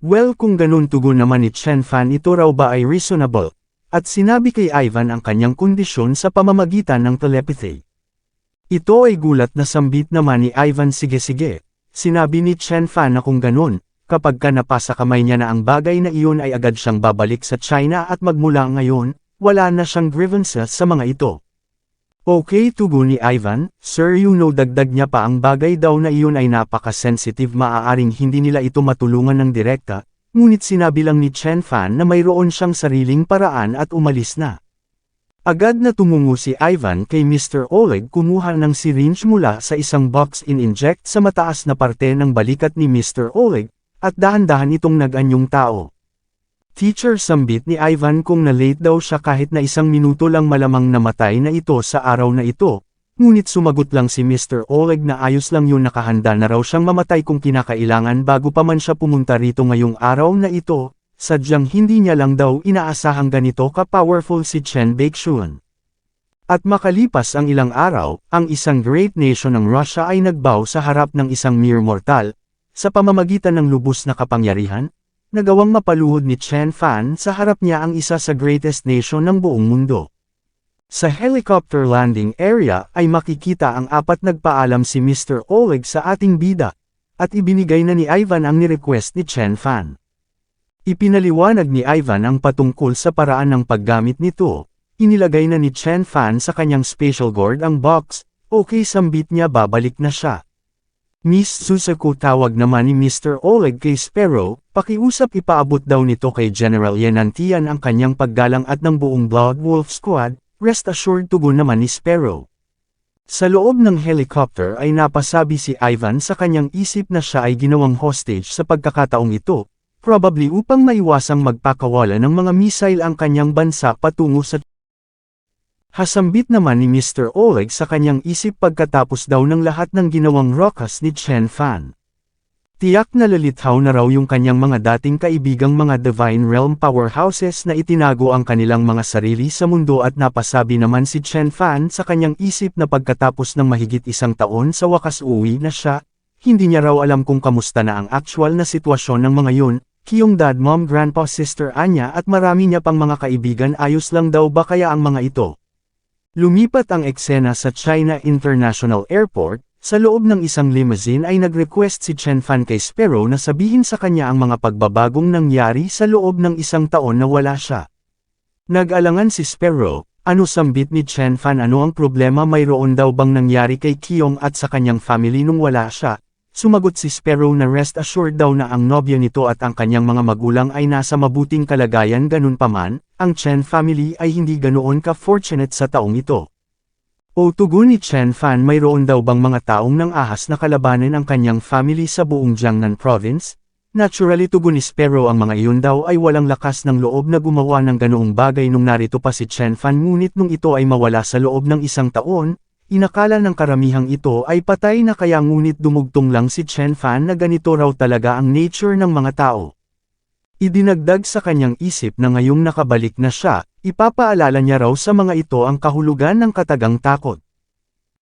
Well kung ganun tugon naman ni Chen Fan ito raw ba ay reasonable, at sinabi kay Ivan ang kanyang kondisyon sa pamamagitan ng telepathy. Ito ay gulat na sambit naman ni Ivan sige, sinabi ni Chen Fan na kung ganun, kapag ka napasa kamay niya na ang bagay na iyon ay agad siyang babalik sa China at magmula ngayon, wala na siyang grievances sa mga ito. Okay tugon ni Ivan, Sir you know dagdag niya pa ang bagay daw na iyon ay napaka-sensitive maaaring hindi nila ito matulungan ng direkta, ngunit sinabi lang ni Chen Fan na mayroon siyang sariling paraan at umalis na. Agad na tumungo si Ivan kay Mr. Oleg kumuha ng syringe mula sa isang box in-inject sa mataas na parte ng balikat ni Mr. Oleg, at dahan-dahan itong nag-anyong tao. Teacher sambit ni Ivan kung na-late daw siya kahit na isang minuto lang malamang namatay na ito sa araw na ito, ngunit sumagot lang si Mr. Oleg na ayos lang yun nakahanda na raw siyang mamatay kung kinakailangan bago pa man siya pumunta rito ngayong araw na ito, sadyang hindi niya lang daw inaasahang ganito ka-powerful si Chen Baeksuan. At makalipas ang ilang araw, ang isang great nation ng Russia ay nagbow sa harap ng isang mere mortal, sa pamamagitan ng lubos na kapangyarihan, nagawang mapaluhod ni Chen Fan sa harap niya ang isa sa greatest nation ng buong mundo. Sa helicopter landing area ay makikita ang apat nagpaalam si Mr. Oleg sa ating bida, at ibinigay na ni Ivan ang nirequest ni Chen Fan. Ipinaliwanag ni Ivan ang patungkol sa paraan ng paggamit nito, inilagay na ni Chen Fan sa kanyang special gourd ang box, okay sambit niya babalik na siya. Miss Susaku tawag naman ni Mr. Oleg kay Sparrow, pakiusap ipaabot daw nito kay General Yenantian ang kanyang paggalang at ng buong Blood Wolf Squad, rest assured tugon naman ni Sparrow. Sa loob ng helicopter ay napasabi si Ivan sa kanyang isip na siya ay ginawang hostage sa pagkakataong ito, probably upang maiwasang magpakawala ng mga missile ang kanyang bansa patungo sa Hasambit naman ni Mr. Oleg sa kanyang isip pagkatapos daw ng lahat ng ginawang rokas ni Chen Fan. Tiyak na lalitaw na raw yung kanyang mga dating kaibigang mga Divine Realm powerhouses na itinago ang kanilang mga sarili sa mundo at napasabi naman si Chen Fan sa kanyang isip na pagkatapos ng mahigit 1 taon sa wakas uuwi na siya, hindi niya raw alam kung kamusta na ang actual na sitwasyon ng mga yun, kiyong dad mom grandpa sister Anya at marami niya pang mga kaibigan ayos lang daw ba kaya ang mga ito. Lumipat ang eksena sa China International Airport. Sa loob ng isang limousine ay nag-request si Chen Fan kay Sparrow na sabihin sa kanya ang mga pagbabagong nangyari sa loob ng 1 taon na wala siya. Nag-alangan si Sparrow, ano sambit ni Chen Fan ano ang problema mayroon daw bang nangyari kay Kiyong at sa kanyang family nung wala siya. Sumagot si Sparrow na rest assured daw na ang nobyo nito at ang kanyang mga magulang ay nasa mabuting kalagayan ganun paman, ang Chen family ay hindi ganoon ka-fortunate sa taong ito. O tugon ni Chen Fan mayroon daw bang mga taong nang ahas na kalabanin ang kanyang family sa buong Jiangnan province? Naturally tugon ni Sparrow ang mga iyon daw ay walang lakas ng loob na gumawa ng ganoong bagay nung narito pa si Chen Fan ngunit nung ito ay mawala sa loob ng 1 taon, inakala ng karamihang ito ay patay na kaya ngunit dumugtong lang si Chen Fan na ganito raw talaga ang nature ng mga tao. Idinagdag sa kanyang isip na ngayong nakabalik na siya, ipapaalala niya raw sa mga ito ang kahulugan ng katagang takot.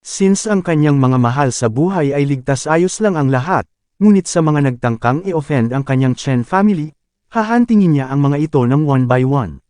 Since ang kanyang mga mahal sa buhay ay ligtas ayos lang ang lahat, ngunit sa mga nagtangkang i-offend ang kanyang Chen family, hahantingin niya ang mga ito ng one by one.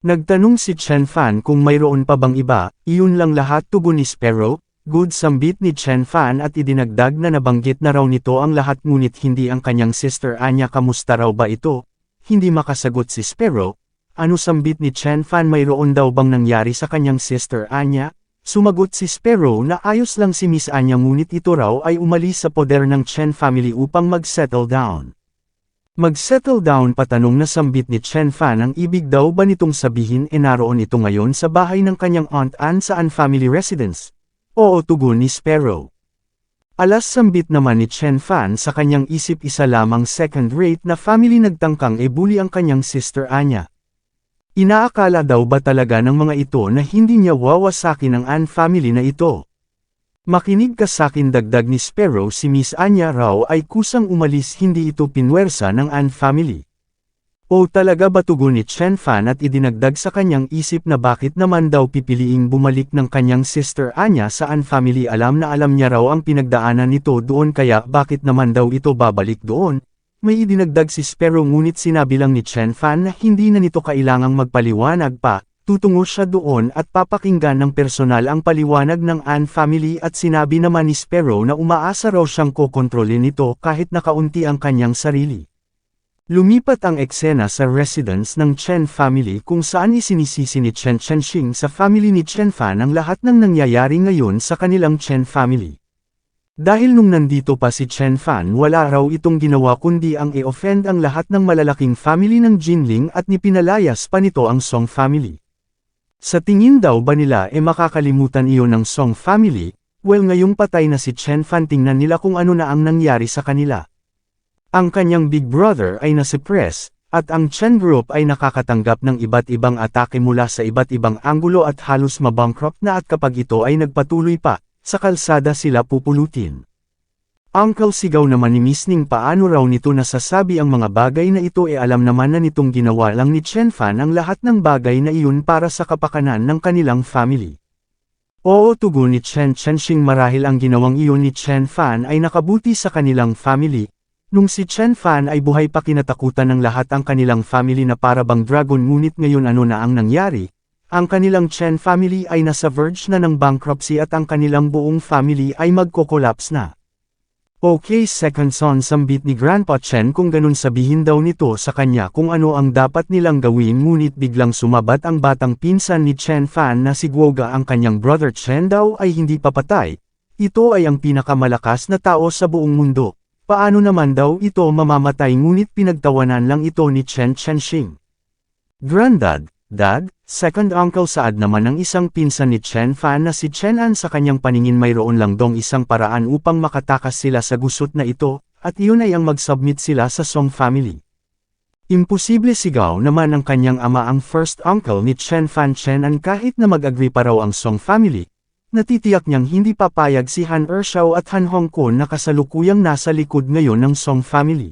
Nagtanong si Chen Fan kung mayroon pa bang iba, iyon lang lahat tugon ni Sparrow, good sambit ni Chen Fan at idinagdag na nabanggit na raw nito ang lahat ngunit hindi ang kanyang sister Anya kamusta raw ba ito, hindi makasagot si Sparrow, ano sambit ni Chen Fan mayroon daw bang nangyari sa kanyang sister Anya, sumagot si Sparrow na ayos lang si Miss Anya ngunit ito raw ay umalis sa poder ng Chen family upang mag-settle down. Mag-settle down patanong na sambit ni Chen Fan ang ibig daw ba nitong sabihin naroon ito ngayon sa bahay ng kanyang Aunt Anne sa Anne family residence? Oo tugon ni Sparrow. Alas sambit naman ni Chen Fan sa kanyang isip isa lamang second-rate na family nagtangkang bully ang kanyang sister Anya. Inaakala daw ba talaga ng mga ito na hindi niya wawasakin ang Anne family na ito? Makinig ka sakin dagdag ni Sparrow si Miss Anya raw ay kusang umalis hindi ito pinwersa ng Anne family. O talaga ba tugon ni Chen Fan at idinagdag sa kanyang isip na bakit naman daw pipiliing bumalik ng kanyang sister Anya sa Anne family alam na alam niya raw ang pinagdaanan nito doon kaya bakit naman daw ito babalik doon? May idinagdag si Sparrow ngunit sinabi lang ni Chen Fan na hindi na nito kailangang magpaliwanag pa, tutungo siya doon at papakinggan ng personal ang paliwanag ng Anne family at sinabi naman ni Sparrow na umaasa raw siyang kokontrolin nito kahit nakaunti ang kanyang sarili. Lumipat ang eksena sa residence ng Chen family kung saan isinisisi ni Chen Chenxing sa family ni Chen Fan ang lahat ng nangyayari ngayon sa kanilang Chen family. Dahil nung nandito pa si Chen Fan wala raw itong ginawa kundi ang i-offend ang lahat ng malalaking family ng Jinling at nipinalayas pa nito ang Song family. Sa tingin daw ba nila makakalimutan iyon ng Song family? Well ngayong patay na si Chen Fan tingnan nila kung ano na ang nangyari sa kanila. Ang kanyang big brother ay nasuppress, at ang Chen group ay nakakatanggap ng iba't ibang atake mula sa iba't ibang anggulo at halos mabankrupt na at kapag ito ay nagpatuloy pa, sa kalsada sila pupulutin. Uncle sigaw naman ni Miss Ning paano raw nito nasasabi ang mga bagay na ito alam naman na nitong ginawa lang ni Chen Fan ang lahat ng bagay na iyon para sa kapakanan ng kanilang family. Oo tugon ni Chen Chenxing marahil ang ginawang iyon ni Chen Fan ay nakabuti sa kanilang family. Nung si Chen Fan ay buhay pa kinatakutan ng lahat ang kanilang family na para bang dragon ngunit ngayon ano na ang nangyari? Ang kanilang Chen family ay nasa verge na ng bankruptcy at ang kanilang buong family ay magko-collapse na. Okay second son sambit ni Grandpa Chen kung ganun sabihin daw nito sa kanya kung ano ang dapat nilang gawin ngunit biglang sumabat ang batang pinsan ni Chen Fan na si Guoga ang kanyang brother Chen daw ay hindi papatay. Ito ay ang pinakamalakas na tao sa buong mundo. Paano naman daw ito mamamatay ngunit pinagtawanan lang ito ni Chen Chenxing. Granddad, Dad, second uncle saad naman ng isang pinsan ni Chen Fan na si Chen An sa kanyang paningin mayroon lang dong isang paraan upang makatakas sila sa gusot na ito, at iyon ay ang mag-submit sila sa Song family. Imposible sigaw naman ng kanyang ama ang first uncle ni Chen Fan Chenan kahit na mag-agree pa raw ang Song family. Natitiyak niyang hindi papayag si Han Ershao at Han Hongkon na kasalukuyang nasa likod ngayon ng Song family.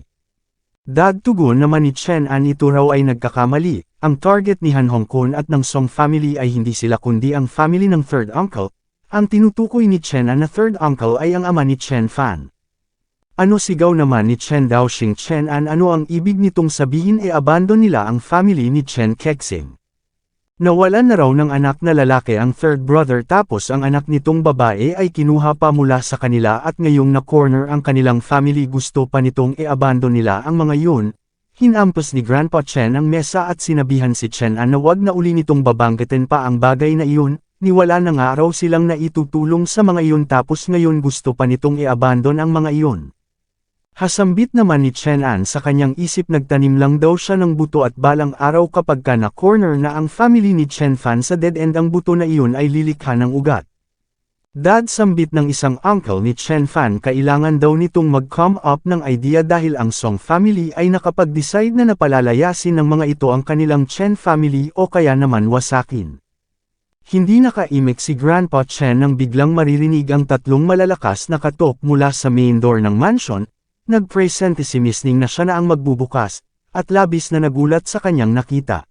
Dagtugon naman ni Chen An ito raw ay nagkakamali, ang target ni Han Hongkon at ng Song family ay hindi sila kundi ang family ng third uncle, ang tinutukoy ni Chen An na third uncle ay ang ama ni Chen Fan. Ano sigaw naman ni Chen Daoxing Chen An ano ang ibig nitong sabihin abandon nila ang family ni Chen Kexing. Nawalan na raw ng anak na lalaki ang third brother tapos ang anak nitong babae ay kinuha pa mula sa kanila at ngayong na-corner ang kanilang family gusto pa nitong abandon nila ang mga yun. Hinampas ni Grandpa Chen ang mesa at sinabihan si Chen An na wag na uli nitong babanggitin pa ang bagay na iyon, niwala na nga raw silang naitutulong sa mga iyon tapos ngayon gusto pa nitong abandon ang mga iyon. Hasambit naman ni Chen An sa kanyang isip nagtanim lang daw siya ng buto at balang araw kapag ka na-corner na ang family ni Chen Fan sa dead end ang buto na iyon ay lilikha ng ugat. Dad sambit ng isang uncle ni Chen Fan kailangan daw nitong mag-come up ng idea dahil ang Song family ay nakapag-decide na napalalayasin ng mga ito ang kanilang Chen family o kaya naman wasakin. Hindi nakaimik si Grandpa Chen nang biglang maririnig ang tatlong malalakas na katok mula sa main door ng mansion. Nag-presente si Miss Ning na siya na ang magbubukas, at labis na nagulat sa kanyang nakita.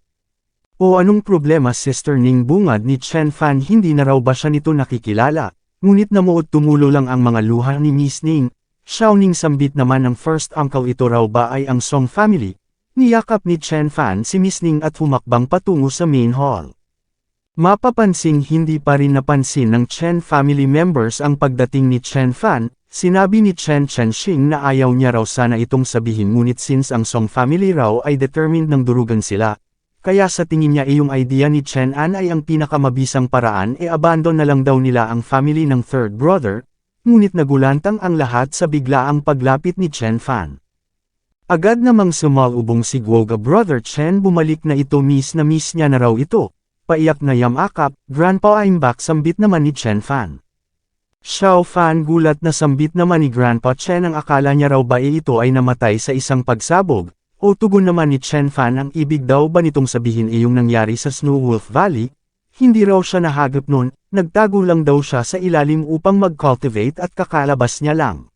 O anong problema Sister Ning bungad ni Chen Fan hindi na raw ba siya nito nakikilala, ngunit namuot tumulo lang ang mga luha ni Miss Ning, Xiao Ning sambit naman ng first uncle ito raw ba ay ang Song family, niyakap ni Chen Fan si Miss Ning at humakbang patungo sa main hall. Mapapansing hindi pa rin napansin ng Chen family members ang pagdating ni Chen Fan. Sinabi ni Chen Chenxing na ayaw niya raw sana itong sabihin ngunit since ang Song family raw ay determined ng durugan sila, kaya sa tingin niya yung idea ni Chen An ay ang pinakamabisang paraan abandon na lang daw nila ang family ng third brother, ngunit nagulantang ang lahat sa biglaang paglapit ni Chen Fan. Agad namang sumalubong si Guoga brother Chen bumalik na ito miss niya na raw ito, paiyak na yamakap, Grandpa I'm back sambit naman ni Chen Fan. Xiao Fan gulat na sambit naman ni Grandpa Chen ang akala niya raw ba ito ay namatay sa isang pagsabog, o tugon naman ni Chen Fan ang ibig daw ba nitong sabihin yung nangyari sa Snow Wolf Valley, hindi raw siya nahagap nun, nagtago lang daw siya sa ilalim upang mag-cultivate at kakalabas niya lang.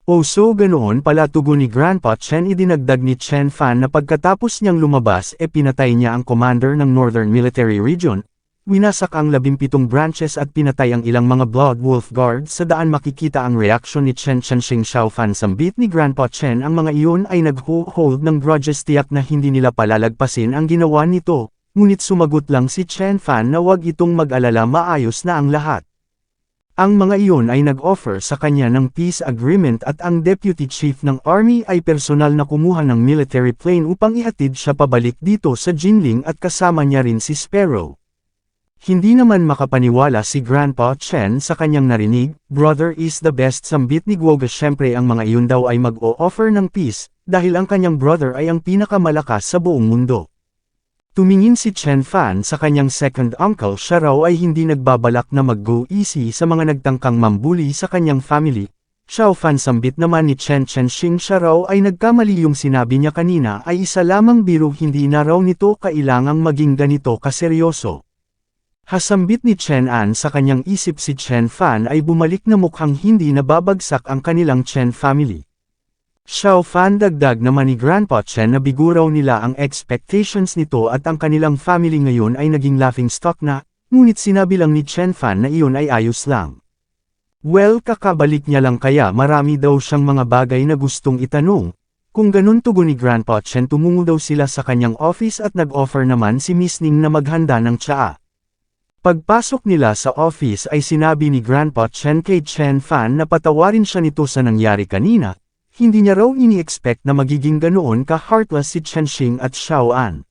O so ganoon pala tugon ni Grandpa Chen idinagdag ni Chen Fan na pagkatapos niyang lumabas pinatay niya ang commander ng Northern Military Region, winasak ang 17 branches at pinatay ang ilang mga Blood Wolf Guards sa daan makikita ang reaksyon ni Chen Chenxing Xiao Fan sambit ni Grandpa Chen ang mga iyon ay nag-hold ng grudges tiyak na hindi nila palalagpasin ang ginawa nito, ngunit sumagot lang si Chen Fan na wag itong mag-alala maayos na ang lahat. Ang mga iyon ay nag-offer sa kanya ng peace agreement at ang deputy chief ng army ay personal na kumuha ng military plane upang ihatid siya pabalik dito sa Jinling at kasama niya rin si Sparrow. Hindi naman makapaniwala si Grandpa Chen sa kanyang narinig, brother is the best sambit ni Guoga syempre ang mga iyon daw ay mag-o-offer ng peace, dahil ang kanyang brother ay ang pinakamalakas sa buong mundo. Tumingin si Chen Fan sa kanyang second uncle siya raw ay hindi nagbabalak na mag-go easy sa mga nagtangkang mambuli sa kanyang family. Xiao Fan sambit naman ni Chen Chenxing siya raw ay nagkamali yung sinabi niya kanina ay isa lamang biro hindi na raw nito kailangang maging ganito kaseryoso. Hasambit ni Chen An sa kanyang isip si Chen Fan ay bumalik na mukhang hindi nababagsak ang kanilang Chen family. Xiao Fan dagdag naman ni Grandpa Chen na biguraw nila ang expectations nito at ang kanilang family ngayon ay naging laughingstock na, ngunit sinabi lang ni Chen Fan na iyon ay ayos lang. Well kakabalik niya lang kaya marami daw siyang mga bagay na gustong itanong. Kung ganun tugon ni Grandpa Chen tumungo daw sila sa kanyang office at nag-offer naman si Miss Ning na maghanda ng tsaa. Pagpasok nila sa office ay sinabi ni Grandpa Chen kay Chen Fan na patawarin siya nito sa nangyari kanina, hindi niya raw ini-expect na magiging ganoon ka-heartless si Chenxing at Xiao An.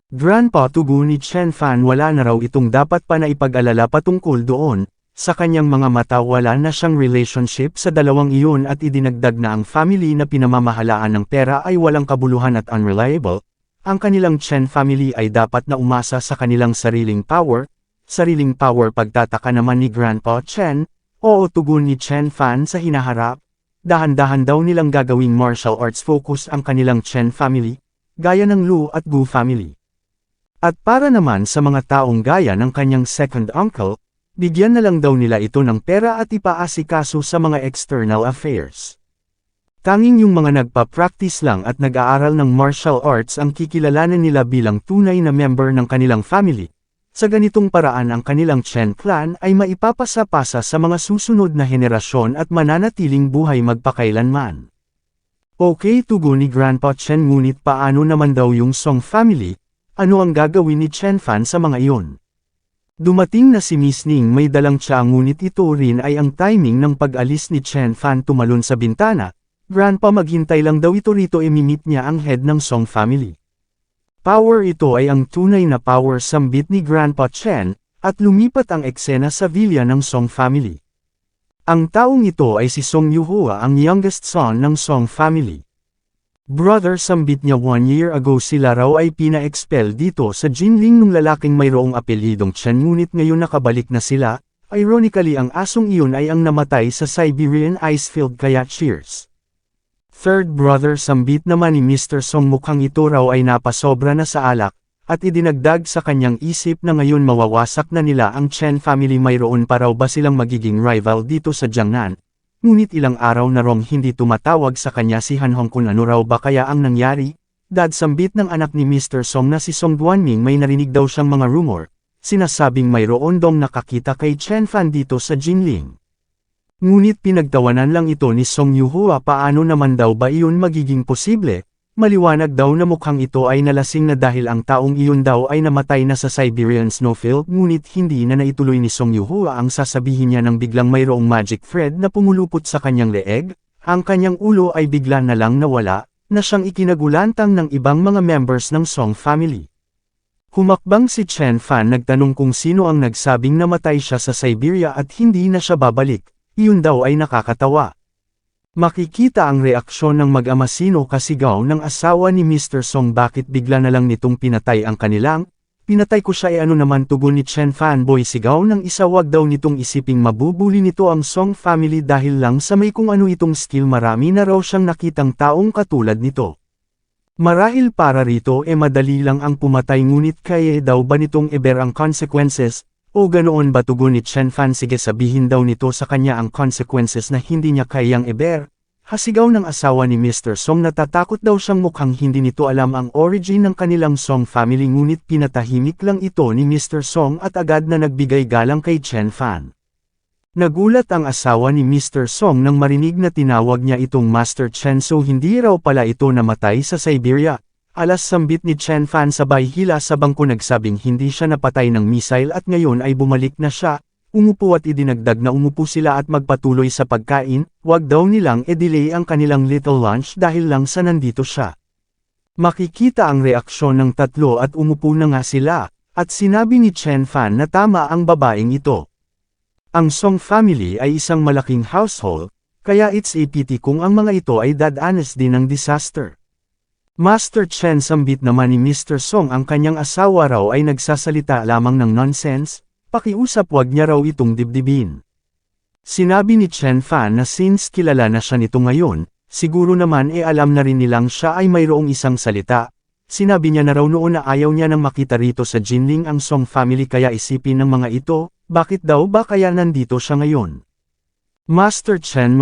Grandpa tugon ni Chen Fan wala na raw itong dapat pa na ipag-alala patungkol doon, sa kanyang mga mata wala na siyang relationship sa dalawang iyon at idinagdag na ang family na pinamamahalaan ng pera ay walang kabuluhan at unreliable, ang kanilang Chen family ay dapat na umasa sa kanilang sariling power pagtataka naman ni Grandpa Chen, oo tugon ni Chen Fan sa hinaharap, dahan-dahan daw nilang gagawing martial arts focus ang kanilang Chen family, gaya ng Lu at Gu family. At para naman sa mga taong gaya ng kanyang second uncle, bigyan na lang daw nila ito ng pera at ipaasikaso sa mga external affairs. Tanging yung mga nagpa-practice lang at nag-aaral ng martial arts ang kikilalanan nila bilang tunay na member ng kanilang family. Sa ganitong paraan ang kanilang Chen clan ay maipapasa-pasa sa mga susunod na henerasyon at mananatiling buhay magpakailanman. Okay, tugon ni Grandpa Chen, ngunit paano naman daw yung Song family? Ano ang gagawin ni Chen Fan sa mga iyon? Dumating na si Miss Ning, may dalang tsa, ngunit ito rin ay ang timing ng pag-alis ni Chen Fan tumalon sa bintana. Grandpa, maghintay lang daw ito rito, imimit niya ang head ng Song family. Power ito ay ang tunay na power, sambit ni Grandpa Chen, at lumipat ang eksena sa villa ng Song family. Ang taong ito ay si Song Yuhua, ang youngest son ng Song family. Brother, sambit niya, 1 year ago sila raw ay pina-expel dito sa Jinling nung lalaking mayroong apelyidong Chen, ngunit ngayon nakabalik na sila. Ironically, ang asong iyon ay ang namatay sa Siberian Icefield, kaya cheers. Third brother, sambit naman ni Mr. Song, mukhang ito raw ay napasobra na sa alak, at idinagdag sa kanyang isip na ngayon mawawasak na nila ang Chen family. Mayroon pa raw ba silang magiging rival dito sa Jiangnan? Ngunit ilang araw na rong hindi tumatawag sa kanya si Han Hong, kung ano raw ba kaya ang nangyari? Dad, sambit ng anak ni Mr. Song na si Song Guanming, may narinig daw siyang mga rumor, sinasabing mayroon dong nakakita kay Chen Fan dito sa Jinling. Ngunit pinagtawanan lang ito ni Song Yuhua. Paano naman daw ba iyon magiging posible? Maliwanag daw na mukhang ito ay nalasing na dahil ang taong iyon daw ay namatay na sa Siberian snowfield, ngunit hindi na naituloy ni Song Yuhua ang sasabihin niya nang biglang mayroong magic thread na pumulupot sa kanyang leeg, ang kanyang ulo ay bigla na lang nawala, na siyang ikinagulantang ng ibang mga members ng Song family. Humakbang si Chen Fan, nagtanong kung sino ang nagsabing namatay siya sa Siberia at hindi na siya babalik. Iyon daw ay nakakatawa. Makikita ang reaksyon ng mag-ama, sino kasigaw ng asawa ni Mr. Song, bakit bigla na lang nitong pinatay ang kanilang? Pinatay ko siya, ano naman, tugon ni Chen Fanboy, sigaw ng isa. Wag daw nitong isiping mabubuli nito ang Song family dahil lang sa may kung ano itong skill, marami na raw siyang nakitang taong katulad nito. Marahil para rito madali lang ang pumatay, ngunit kaya daw ba nitong i-bear ang consequences? O ganoon ba, tugon ni Chen Fan, sige sabihin daw nito sa kanya ang consequences na hindi niya kayang i-bear. Hasigaw ng asawa ni Mr. Song, natatakot daw siyang, mukhang hindi nito alam ang origin ng kanilang Song family, ngunit pinatahimik lang ito ni Mr. Song at agad na nagbigay galang kay Chen Fan. Nagulat ang asawa ni Mr. Song nang marinig na tinawag niya itong Master Chen, so hindi raw pala ito namatay sa Siberia. Alas, sambit ni Chen Fan, sabay hila sa bangko, nagsabing hindi siya napatay ng missile at ngayon ay bumalik na siya. Umupo at idinagdag na umupo sila at magpatuloy sa pagkain, wag daw nilang delay ang kanilang little lunch dahil lang sa nandito siya. Makikita ang reaksyon ng tatlo at umupo na nga sila, at sinabi ni Chen Fan na tama ang babaeng ito. Ang Song family ay isang malaking household, kaya it's a pity kung ang mga ito ay dadanas din ng disaster. Master Chen, sambit naman ni Mr. Song, ang kanyang asawa raw ay nagsasalita lamang ng nonsense, pakiusap wag niya raw itong dibdibin. Sinabi ni Chen Fan na since kilala na siya nito ngayon, siguro naman alam na rin nilang siya ay mayroong isang salita. Sinabi niya na raw noon na ayaw niya nang makita rito sa Jinling ang Song family, kaya isipin ng mga ito, bakit daw ba kaya nandito siya ngayon? Master Chen,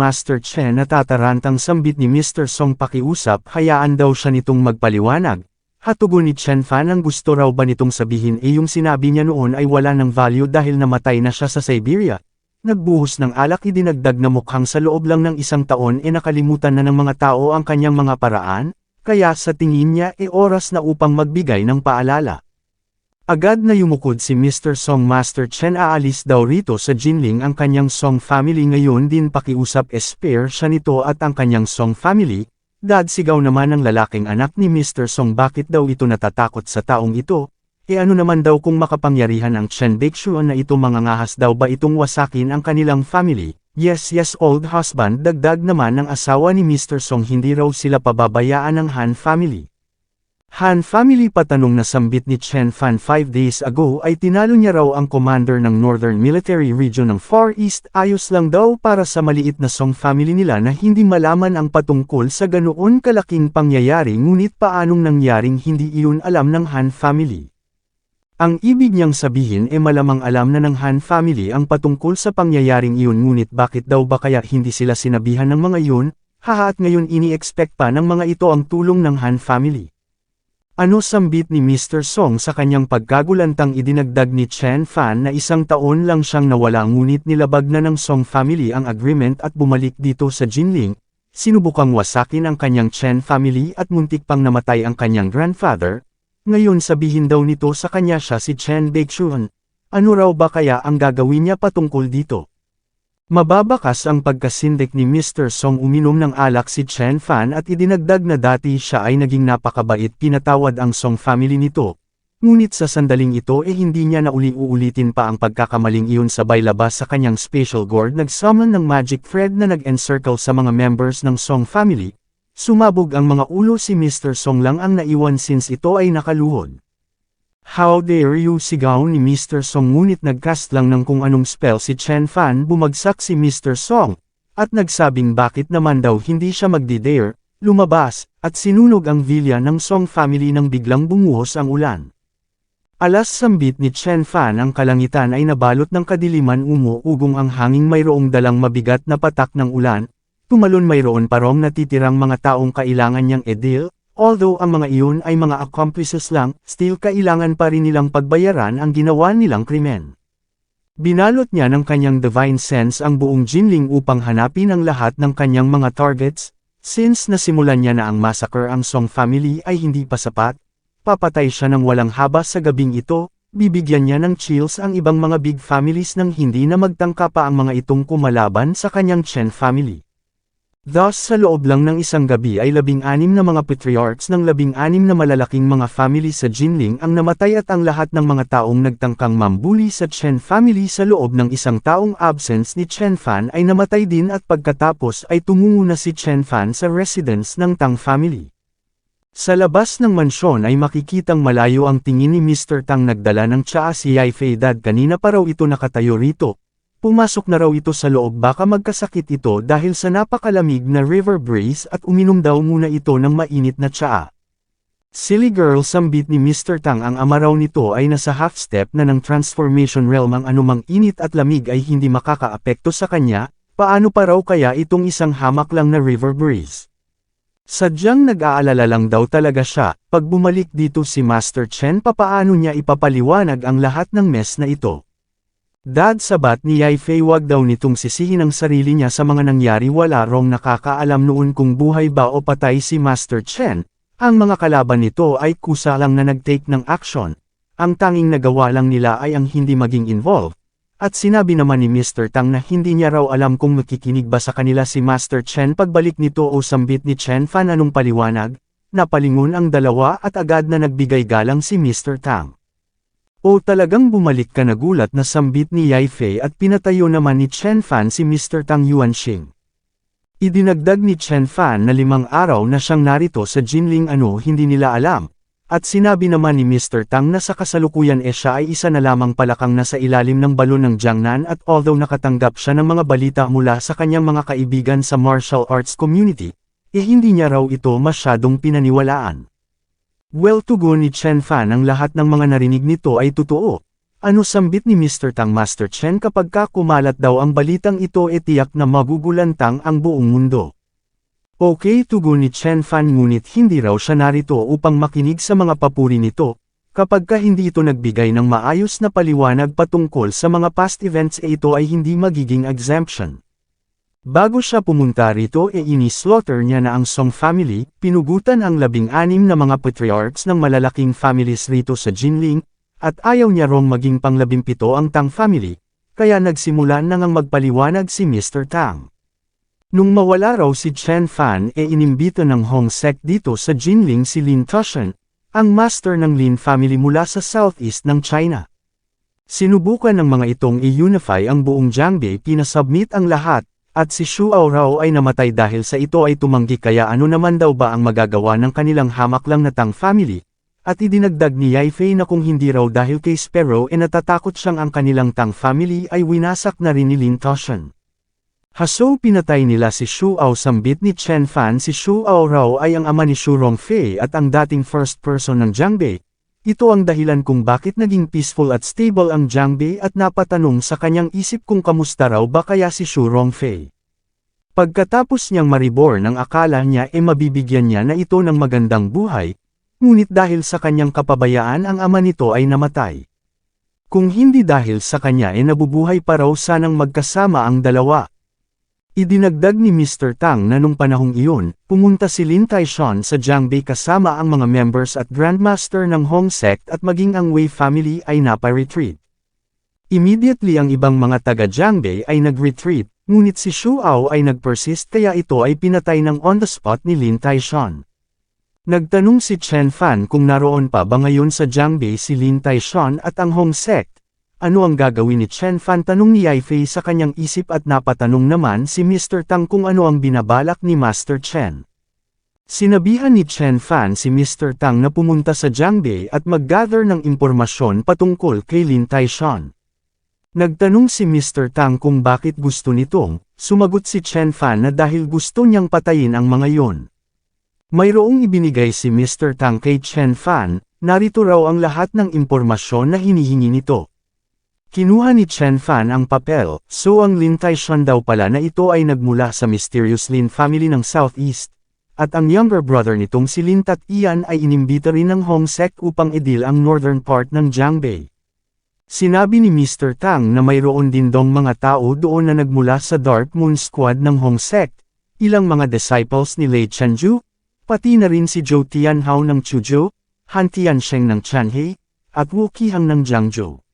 natatarantang sambit ni Mr. Song, pakiusap, hayaan daw siya nitong magpaliwanag. Hatugon ni Chen Fan, ang gusto raw ba nitong sabihin yung sinabi niya noon ay wala ng value dahil namatay na siya sa Siberia. Nagbuhos ng alak, idinagdag na mukhang sa loob lang ng isang taon nakalimutan na ng mga tao ang kanyang mga paraan, kaya sa tingin niya oras na upang magbigay ng paalala. Agad na yumukod si Mr. Song, Master Chen, aalis daw rito sa Jinling ang kanyang Song family ngayon din, pakiusap spare siya nito at ang kanyang Song family. Dad, sigaw naman ng lalaking anak ni Mr. Song, bakit daw ito natatakot sa taong ito? Ano naman daw kung makapangyarihan ang Chen Baeksuan na ito, mangangahas daw ba itong wasakin ang kanilang family? Yes, old husband, dagdag naman ng asawa ni Mr. Song, hindi raw sila pababayaan ng Han family. Han family patanong na sambit ni Chen Fan 5 days ago ay tinalo niya raw ang commander ng Northern Military Region ng Far East. Ayos lang daw para sa maliit na Song family nila na hindi malaman ang patungkol sa ganoon kalaking pangyayari, ngunit paanong nangyaring hindi iyon alam ng Han family. Ang ibig niyang sabihin malamang alam na ng Han family ang patungkol sa pangyayaring iyon, ngunit bakit daw ba kaya hindi sila sinabihan ng mga iyon? Haha, at ngayon ini-expect pa ng mga ito ang tulong ng Han family. Ano sambit ni Mr. Song sa kanyang pagkagulantang idinagdag ni Chen Fan na 1 taon lang siyang nawala, ngunit nilabag na ng Song family ang agreement at bumalik dito sa Jinling. Sinubukang wasakin ang kanyang Chen family at muntik pang namatay ang kanyang grandfather. Ngayon sabihin daw nito sa kanya siya si Chen Baekchuan. Ano raw ba kaya ang gagawin niya patungkol dito? Mababakas ang pagkasindik ni Mr. Song. Uminom ng alak si Chen Fan at idinagdag na dati siya ay naging napakabait. Pinatawad ang Song family nito. Ngunit sa sandaling ito hindi niya na uli-uulitin pa ang pagkakamaling iyon. Sabay labas sa kanyang special gourd nagsummon ng magic thread na nag-encircle sa mga members ng Song family. Sumabog ang mga ulo, si Mr. Song lang ang naiwan since ito ay nakaluhod. How dare you, sigaw ni Mr. Song, ngunit nagcast lang ng kung anong spell si Chen Fan. Bumagsak si Mr. Song, at nagsabing bakit naman daw hindi siya magdi-dare, lumabas, at sinunog ang villa ng Song family nang biglang bumuhos ang ulan. Alas sambit ni Chen Fan, ang kalangitan ay nabalot ng kadiliman, umuugong ang hangin, mayroong dalang mabigat na patak ng ulan, tumalon mayroon parong natitirang mga taong kailangan niyang edil. Although ang mga iyon ay mga accomplices lang, still kailangan pa rin nilang pagbayaran ang ginawa nilang krimen. Binalot niya ng kanyang divine sense ang buong Jinling upang hanapin ang lahat ng kanyang mga targets. Since nasimulan niya na ang massacre ang Song family ay hindi pa sapat, papatay siya ng walang habas sa gabing ito, bibigyan niya ng chills ang ibang mga big families nang hindi na magtangka pa ang mga itong kumalaban sa kanyang Chen family. Thus sa loob lang ng isang gabi ay 16 na mga patriarchs ng 16 na malalaking mga family sa Jinling ang namatay, at ang lahat ng mga taong nagtangkang mambuli sa Chen family sa loob ng 1 taong absence ni Chen Fan ay namatay din, at pagkatapos ay tumungo na si Chen Fan sa residence ng Tang family. Sa labas ng mansyon ay makikitang malayo ang tingin ni Mr. Tang. Nagdala ng tsaa si Yifei. Dad, kanina pa raw ito nakatayo rito. Pumasok na raw ito sa loob, baka magkasakit ito dahil sa napakalamig na river breeze, at uminom daw muna ito ng mainit na tsaa. Silly girl, sambit ni Mr. Tang. Ang ama raw nito ay nasa half step na ng transformation realm, ang anumang init at lamig ay hindi makakaapekto sa kanya. Paano pa raw kaya itong isang hamak lang na river breeze? Sadyang nag-aalala lang daw talaga siya. Pag bumalik dito si Master Chen, papaano niya ipapaliwanag ang lahat ng mess na ito? Dad, sabat ni Yifei, wag daw nitong sisihin ang sarili niya sa mga nangyari. Wala rong nakakaalam noon kung buhay ba o patay si Master Chen. Ang mga kalaban nito ay kusa lang na nag-take ng action. Ang tanging nagawa lang nila ay ang hindi maging involved. At sinabi naman ni Mr. Tang na hindi niya raw alam kung makikinig ba sa kanila si Master Chen. Pagbalik nito o sambit ni Chen Fan, anong paliwanag? Napalingon ang dalawa at agad na nagbigay galang si Mr. Tang. O talagang bumalik ka, nagulat na sambit ni Yifei, at pinatayo naman ni Chen Fan si Mr. Tang Yuanxing. Idinagdag ni Chen Fan na 5 araw na siyang narito sa Jinling, hindi nila alam. At sinabi naman ni Mr. Tang na sa kasalukuyan siya ay isa na lamang palakang nasa ilalim ng balon ng Jiangnan, at although nakatanggap siya ng mga balita mula sa kanyang mga kaibigan sa martial arts community, hindi niya raw ito masyadong pinaniwalaan. Well, tugon ni Chen Fan, ang lahat ng mga narinig nito ay totoo. Ano sambit ni Mr. Tang? Master Chen, kapag kumalat daw ang balitang ito tiyak na magugulantang ang buong mundo. Okay, tugon ni Chen Fan, ngunit hindi raw siya narito upang makinig sa mga papuri nito. Kapag hindi ito nagbigay ng maayos na paliwanag patungkol sa mga past events ito ay hindi magiging exemption. Bago siya pumunta rito ini-slaughter niya na ang Song family. Pinugutan ang 16 na mga patriarchs ng malalaking families rito sa Jinling, at ayaw niya rong maging pang-17 ang Tang family, kaya nagsimula na ngang magpaliwanag si Mr. Tang. Nung mawala raw si Chen Fan inimbita ng Hong sect dito sa Jinling si Lin Tushan, ang master ng Lin family mula sa southeast ng China. Sinubukan ng mga itong i-unify ang buong Jiangbei, pinasubmit ang lahat, At si Shuao raw ay namatay dahil sa ito ay tumanggi, kaya ano naman daw ba ang magagawa ng kanilang hamak lang na Tang family? At idinagdag ni Yai Fei na kung hindi raw dahil kay Sparrow natatakot siyang ang kanilang Tang family ay winasak na rin ni Lin Toshan. Haso pinatay nila si Shuao. Sambit ni Chen Fan, si Shuao raw ay ang ama ni Shu Rongfei at ang dating first person ng Jiangbei. Ito ang dahilan kung bakit naging peaceful at stable ang Jiangbei at napatanong sa kanyang isip kung kamusta raw ba kaya si Shu Rongfei. Pagkatapos niyang ma-reborn, ang akala niya mabibigyan niya na ito ng magandang buhay, ngunit dahil sa kanyang kapabayaan ang ama nito ay namatay. Kung hindi dahil sa kanya nabubuhay pa raw sanang magkasama ang dalawa. Idinagdag ni Mr. Tang na nung panahong iyon, pumunta si Lin Taishan sa Jiangbei kasama ang mga members at Grandmaster ng Hong Sect at maging ang Wei family ay napa-retreat. Immediately ang ibang mga taga-Jiangbei ay nag-retreat, ngunit si Shuao ay nag-persist kaya ito ay pinatay ng on the spot ni Lin Taishan. Nagtanong si Chen Fan kung naroon pa ba ngayon sa Jiangbei si Lin Taishan at ang Hong Sect. Ano ang gagawin ni Chen Fan? Tanong ni Yai Fei sa kanyang isip, at napatanong naman si Mr. Tang kung ano ang binabalak ni Master Chen. Sinabihan ni Chen Fan si Mr. Tang na pumunta sa Jiangbei at mag-gather ng impormasyon patungkol kay Lin Taishan. Nagtanong si Mr. Tang kung bakit gusto nitong, sumagot si Chen Fan na dahil gusto niyang patayin ang mga yon. Mayroong ibinigay si Mr. Tang kay Chen Fan, narito raw ang lahat ng impormasyon na hinihingi nito. Kinuha ni Chen Fan ang papel, so ang Lin Taishan daw pala na ito ay nagmula sa mysterious Lin family ng Southeast, at ang younger brother nitong si Lin Tat Ian ay inimbita rin ng Hong Sect upang idil ang northern part ng Jiangbei. Sinabi ni Mr. Tang na mayroon din dong mga tao doon na nagmula sa Dark Moon Squad ng Hong Sect, ilang mga disciples ni Lei Chanju, pati na rin si Zhou Tianhao ng Chuzhou, Han Tiansheng ng Chanhei, at Wu Qihang ng Jiangzhou.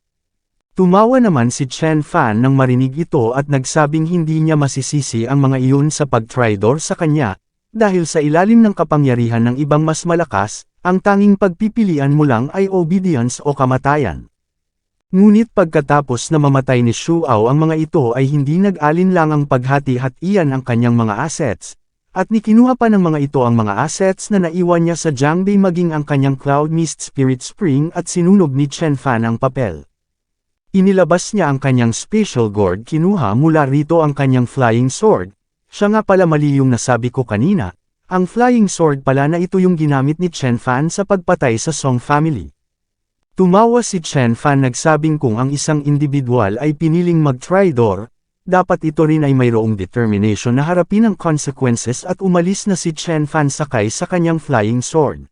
Tumawa naman si Chen Fan nang marinig ito at nagsabing hindi niya masisisi ang mga iyon sa pag-tridor sa kanya, dahil sa ilalim ng kapangyarihan ng ibang mas malakas, ang tanging pagpipilian mo lang ay obedience o kamatayan. Ngunit pagkatapos na mamatay ni Shuao ang mga ito ay hindi nag-alinlangang paghati-hatian ang kanyang mga assets, at nikinuha pa ng mga ito ang mga assets na naiwan niya sa Jiangbei maging ang kanyang Cloud Mist Spirit Spring at sinunog ni Chen Fan ang papel. Inilabas niya ang kanyang special gourd, kinuha mula rito ang kanyang flying sword. Siya nga pala, mali yung nasabi ko kanina, ang flying sword pala na ito yung ginamit ni Chen Fan sa pagpatay sa Song family. Tumawa si Chen Fan, nagsabing kung ang isang individual ay piniling mag-tridor, dapat ito rin ay mayroong determination na harapin ang consequences, at umalis na si Chen Fan sakay sa kanyang flying sword.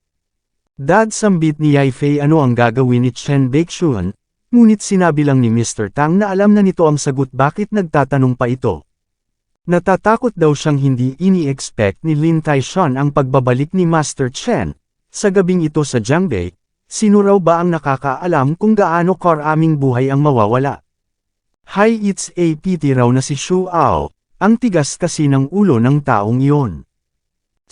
Dad, sambit ni Yai Fei, ano ang gagawin ni Chen Baixuan? Ngunit sinabi lang ni Mr. Tang na alam na nito ang sagot, bakit nagtatanong pa ito. Natatakot daw siyang hindi ini-expect ni Lin Taishan ang pagbabalik ni Master Chen. Sa gabing ito sa Jiangbei, sino raw ba ang nakakaalam kung gaano karaming buhay ang mawawala? Hi, it's a pity raw na si Shuao, ang tigas kasi ng ulo ng taong iyon.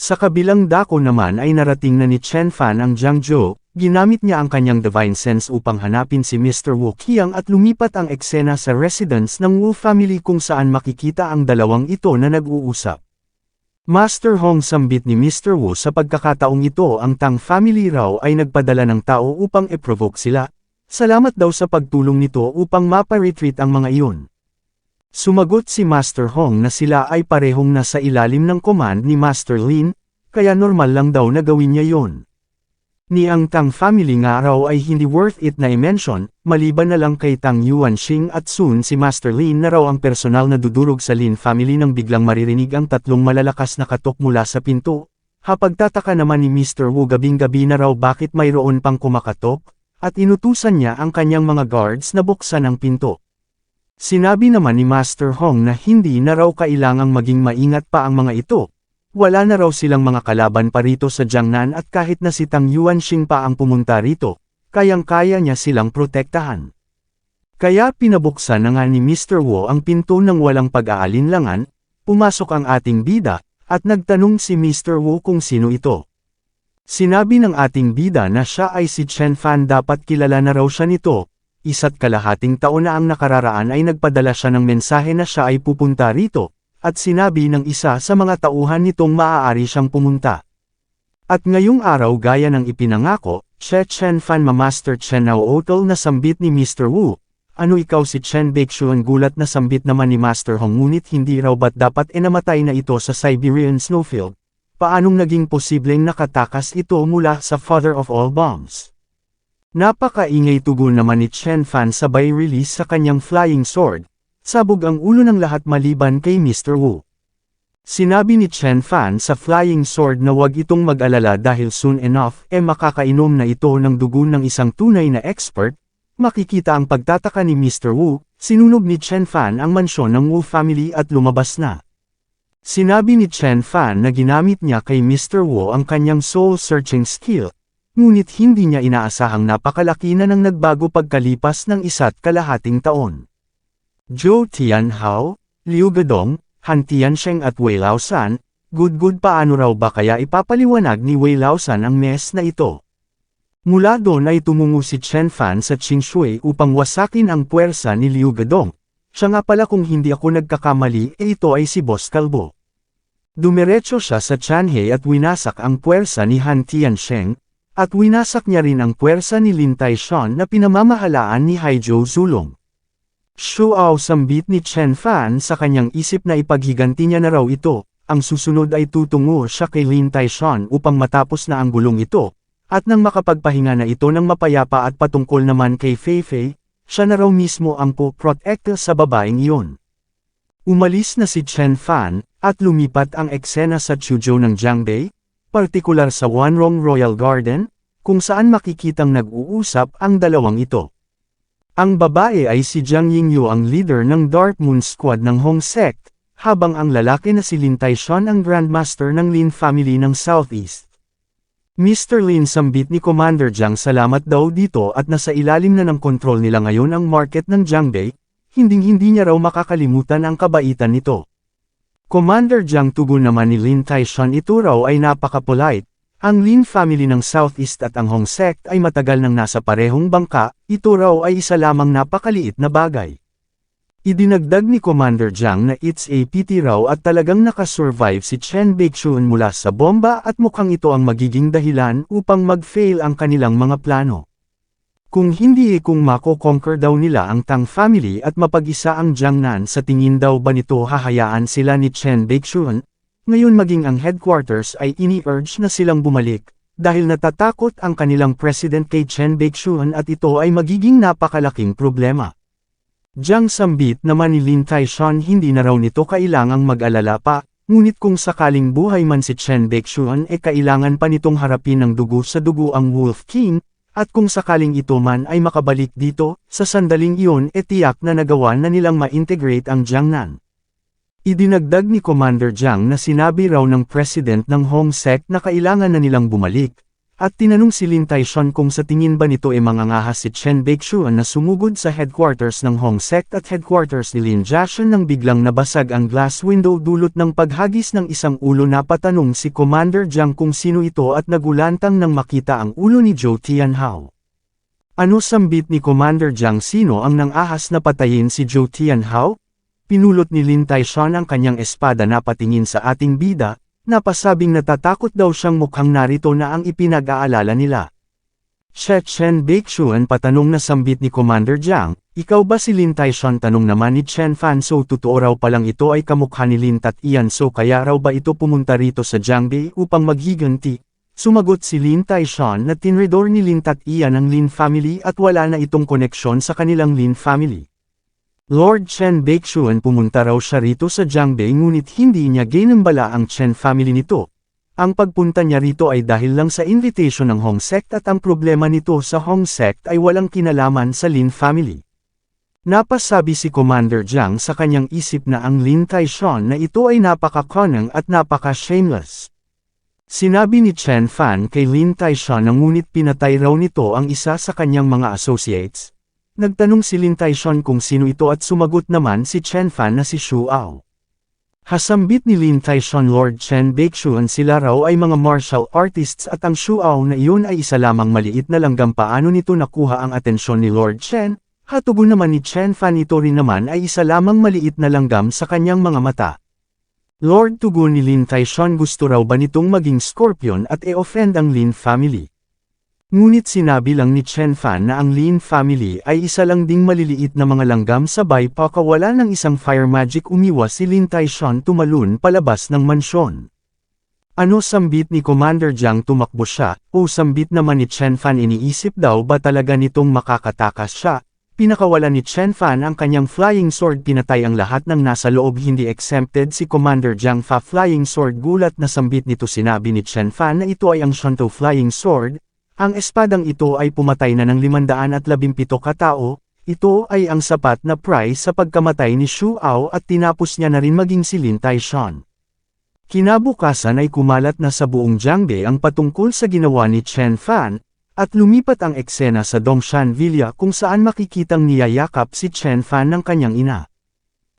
Sa kabilang dako naman ay narating na ni Chen Fan ang Jiangzhou. Ginamit niya ang kanyang divine sense upang hanapin si Mr. Wu Qiang at lumipat ang eksena sa residence ng Wu family kung saan makikita ang dalawang ito na nag-uusap. Master Hong, sambit ni Mr. Wu, sa pagkakataong ito ang Tang family raw ay nagpadala ng tao upang i-provoke sila. Salamat daw sa pagtulong nito upang mapa-retreat ang mga iyon. Sumagot si Master Hong na sila ay parehong nasa ilalim ng command ni Master Lin, kaya normal lang daw na gawin niya yon. Ni ang Tang family nga raw ay hindi worth it na i-mention, maliban na lang kay Tang Yuanxing, at soon si Master Lin na raw ang personal na dudurog sa Lin family nang biglang maririnig ang tatlong malalakas na katok mula sa pinto. Hapagtataka naman ni Mr. Wu gabing-gabi na raw bakit mayroon pang kumakatok, at inutusan niya ang kanyang mga guards na buksan ang pinto. Sinabi naman ni Master Hong na hindi na raw kailangang maging maingat pa ang mga ito. Wala na raw silang mga kalaban pa rito sa Jiangnan, at kahit na si Tang Yuanxing pa ang pumunta rito, kayang-kaya niya silang protektahan. Kaya pinabuksan na nga ni Mr. Wu ang pinto ng walang pag-aalinlangan, pumasok ang ating bida, at nagtanong si Mr. Wu kung sino ito. Sinabi ng ating bida na siya ay si Chen Fan, dapat kilala na raw siya nito. 1.5 taon na ang nakararaan ay nagpadala siya ng mensahe na siya ay pupunta rito. at sinabi ng isa sa mga tauhan nitong maaari siyang pumunta. At ngayong araw gaya ng ipinangako, Chen Fan Master Chen Naootol na sambit ni Mr. Wu. Ano ikaw si Chen Baeksuan gulat na sambit naman ni Master Hong ngunit hindi raw ba't dapat namatay na ito sa Siberian snowfield? Paanong naging posibleng nakatakas ito mula sa father of all bombs? Napakaingay tugon naman ni Chen Fan sabay release sa kanyang flying sword. Sabog ang ulo ng lahat maliban kay Mr. Wu. Sinabi ni Chen Fan sa flying sword na wag itong mag-alala dahil soon enough makakainom na ito ng dugo ng isang tunay na expert. Makikita ang pagtataka ni Mr. Wu, sinunog ni Chen Fan ang mansyon ng Wu family at lumabas na. Sinabi ni Chen Fan na ginamit niya kay Mr. Wu ang kanyang soul-searching skill, ngunit hindi niya inaasahang napakalaki na nang nagbago pagkalipas ng 1.5 taon. Zhou Tianhao, Liu Gedong, Han Tiansheng at Wei Laosan, good paano raw ba kaya ipapaliwanag ni Wei Laosan ang mess na ito? Mula doon ay tumungo si Chen Fan sa Qingshui upang wasakin ang puwersa ni Liu Gedong. Siya nga pala kung hindi ako nagkakamali ito ay si Boss Kalbo. Dumiretso siya sa Chanhe at winasak ang puwersa ni Han Tiansheng, at winasak niya rin ang puwersa ni Lin Taishan na pinamamahalaan ni Haizhou Zulong. Shuao sambit ni Chen Fan sa kanyang isip na ipaghiganti niya na raw ito, ang susunod ay tutungo siya kay Lin Taishan upang matapos na ang gulong ito. At nang makapagpahinga na ito ng mapayapa at patungkol naman kay Fei, siya na raw mismo ang po-protector sa babaeng iyon. Umalis na si Chen Fan, at lumipat ang eksena sa Chuzhou ng Jiangbei, partikular sa Wanrong Royal Garden, kung saan makikitang nag-uusap ang dalawang ito. Ang babae ay si Jiang Yingyu ang leader ng Dark Moon Squad ng Hong Sect, habang ang lalaki na si Lin Taishan ang Grandmaster ng Lin family ng Southeast. Mr. Lin sambit ni Commander Jiang salamat daw dito at nasa ilalim na ng kontrol nila ngayon ang market ng Jiangbei, hinding-hindi niya raw makakalimutan ang kabaitan nito. Commander Jiang tugon naman ni Lin Taishan ito raw ay napaka-polite, ang Lin family ng Southeast at ang Hong Sect ay matagal nang nasa parehong bangka, ito raw ay isa lamang napakaliit na bagay. Idinagdag ni Commander Jiang na it's a pity raw at talagang nakasurvive si Chen Baeksuan mula sa bomba at mukhang ito ang magiging dahilan upang mag-fail ang kanilang mga plano. Kung hindi kung mako-conquer daw nila ang Tang family at mapag-isa ang Jiangnan sa tingin daw ba nito hahayaan sila ni Chen Baeksuan, ngayon maging ang headquarters ay ini-urge na silang bumalik, dahil natatakot ang kanilang president kay Chen Baeksuan at ito ay magiging napakalaking problema. Jiang sambit naman ni Lin Taishan hindi na raw nito kailangang mag-alala pa, ngunit kung sakaling buhay man si Chen Baeksuan kailangan pa nitong harapin ng dugo sa dugo ang Wolf King, at kung sakaling ito man ay makabalik dito, sa sandaling iyon tiyak na nagawa na nilang ma-integrate ang Jiangnan. Idinagdag ni Commander Jiang na sinabi raw ng President ng Hong Sect na kailangan na nilang bumalik. At tinanong si Lin Taishan kung sa tingin ba nito mangangahas si Chen Baeksuan na sumugod sa headquarters ng Hong Sect at headquarters ni Lin Jiashan nang biglang nabasag ang glass window dulot ng paghagis ng isang ulo na patanong si Commander Jiang kung sino ito at nagulantang nang makita ang ulo ni Zhou Tianhao. Ano sambit ni Commander Jiang sino ang nangahas na patayin si Zhou Tianhao? Pinulot ni Lin Taishan ang kanyang espada na patingin sa ating bida, napasabing natatakot daw siyang mukhang narito na ang ipinag-aalala nila. Chen Baeksuan patanong na sambit ni Commander Jiang, ikaw ba si Lin Taishan tanong naman ni Chen Fan so totoo raw palang ito ay kamukha ni Lin Tat Ian so kaya raw ba ito pumunta rito sa Jiangbei upang maghiganti? Sumagot si Lin Taishan na tinridor ni Lin Tat Ian ang Lin family at wala na itong koneksyon sa kanilang Lin family. Lord Chen Baeksuan pumunta raw siya rito sa Jiangbei ngunit hindi niya ginambala ang Chen family nito. Ang pagpunta niya rito ay dahil lang sa invitation ng Hong Sect at ang problema nito sa Hong Sect ay walang kinalaman sa Lin family. Napasabi si Commander Jiang sa kanyang isip na ang Lin Taishan na ito ay napaka-cunning at napaka-shameless. Sinabi ni Chen Fan kay Lin Taishan na ngunit pinatay raw nito ang isa sa kanyang mga associates. Nagtanong si Lin Taishan kung sino ito at sumagot naman si Chen Fan na si Shuao. Hasambit ni Lin Taishan Lord Chen Baeksuan sila raw ay mga martial artists at ang Shuao na iyon ay isa lamang maliit na langgam paano nito nakuha ang atensyon ni Lord Chen, hatugon naman ni Chen Fan ito rin naman ay isa lamang maliit na langgam sa kanyang mga mata. Lord, tugon ni Lin Taishan, gusto raw ba nitong maging Scorpion at e-offend ang Lin family? Ngunit sinabi lang ni Chen Fan na ang Lin family ay isa lang ding maliliit na mga langgam, sabay pakawala ng isang fire magic umiwas si Lin Taishan tumalon palabas ng mansyon. Ano, sambit ni Commander Jiang, tumakbo siya, o sambit naman ni Chen Fan, iniisip daw ba talaga nitong makakatakas siya? Pinakawala ni Chen Fan ang kanyang flying sword, pinatay ang lahat ng nasa loob, hindi exempted si Commander Jiang fa flying sword. Gulat na sambit nito, sinabi ni Chen Fan na ito ay ang Shantou flying sword. Ang espadang ito ay pumatay na ng 517 katao, ito ay ang sapat na price sa pagkamatay ni Xu Ao at tinapos niya na rin maging si Lin Taishan. Kinabukasan ay kumalat na sa buong Jiangbe ang patungkol sa ginawa ni Chen Fan, at lumipat ang eksena sa Dongshan Villa kung saan makikitang niyayakap si Chen Fan ng kanyang ina.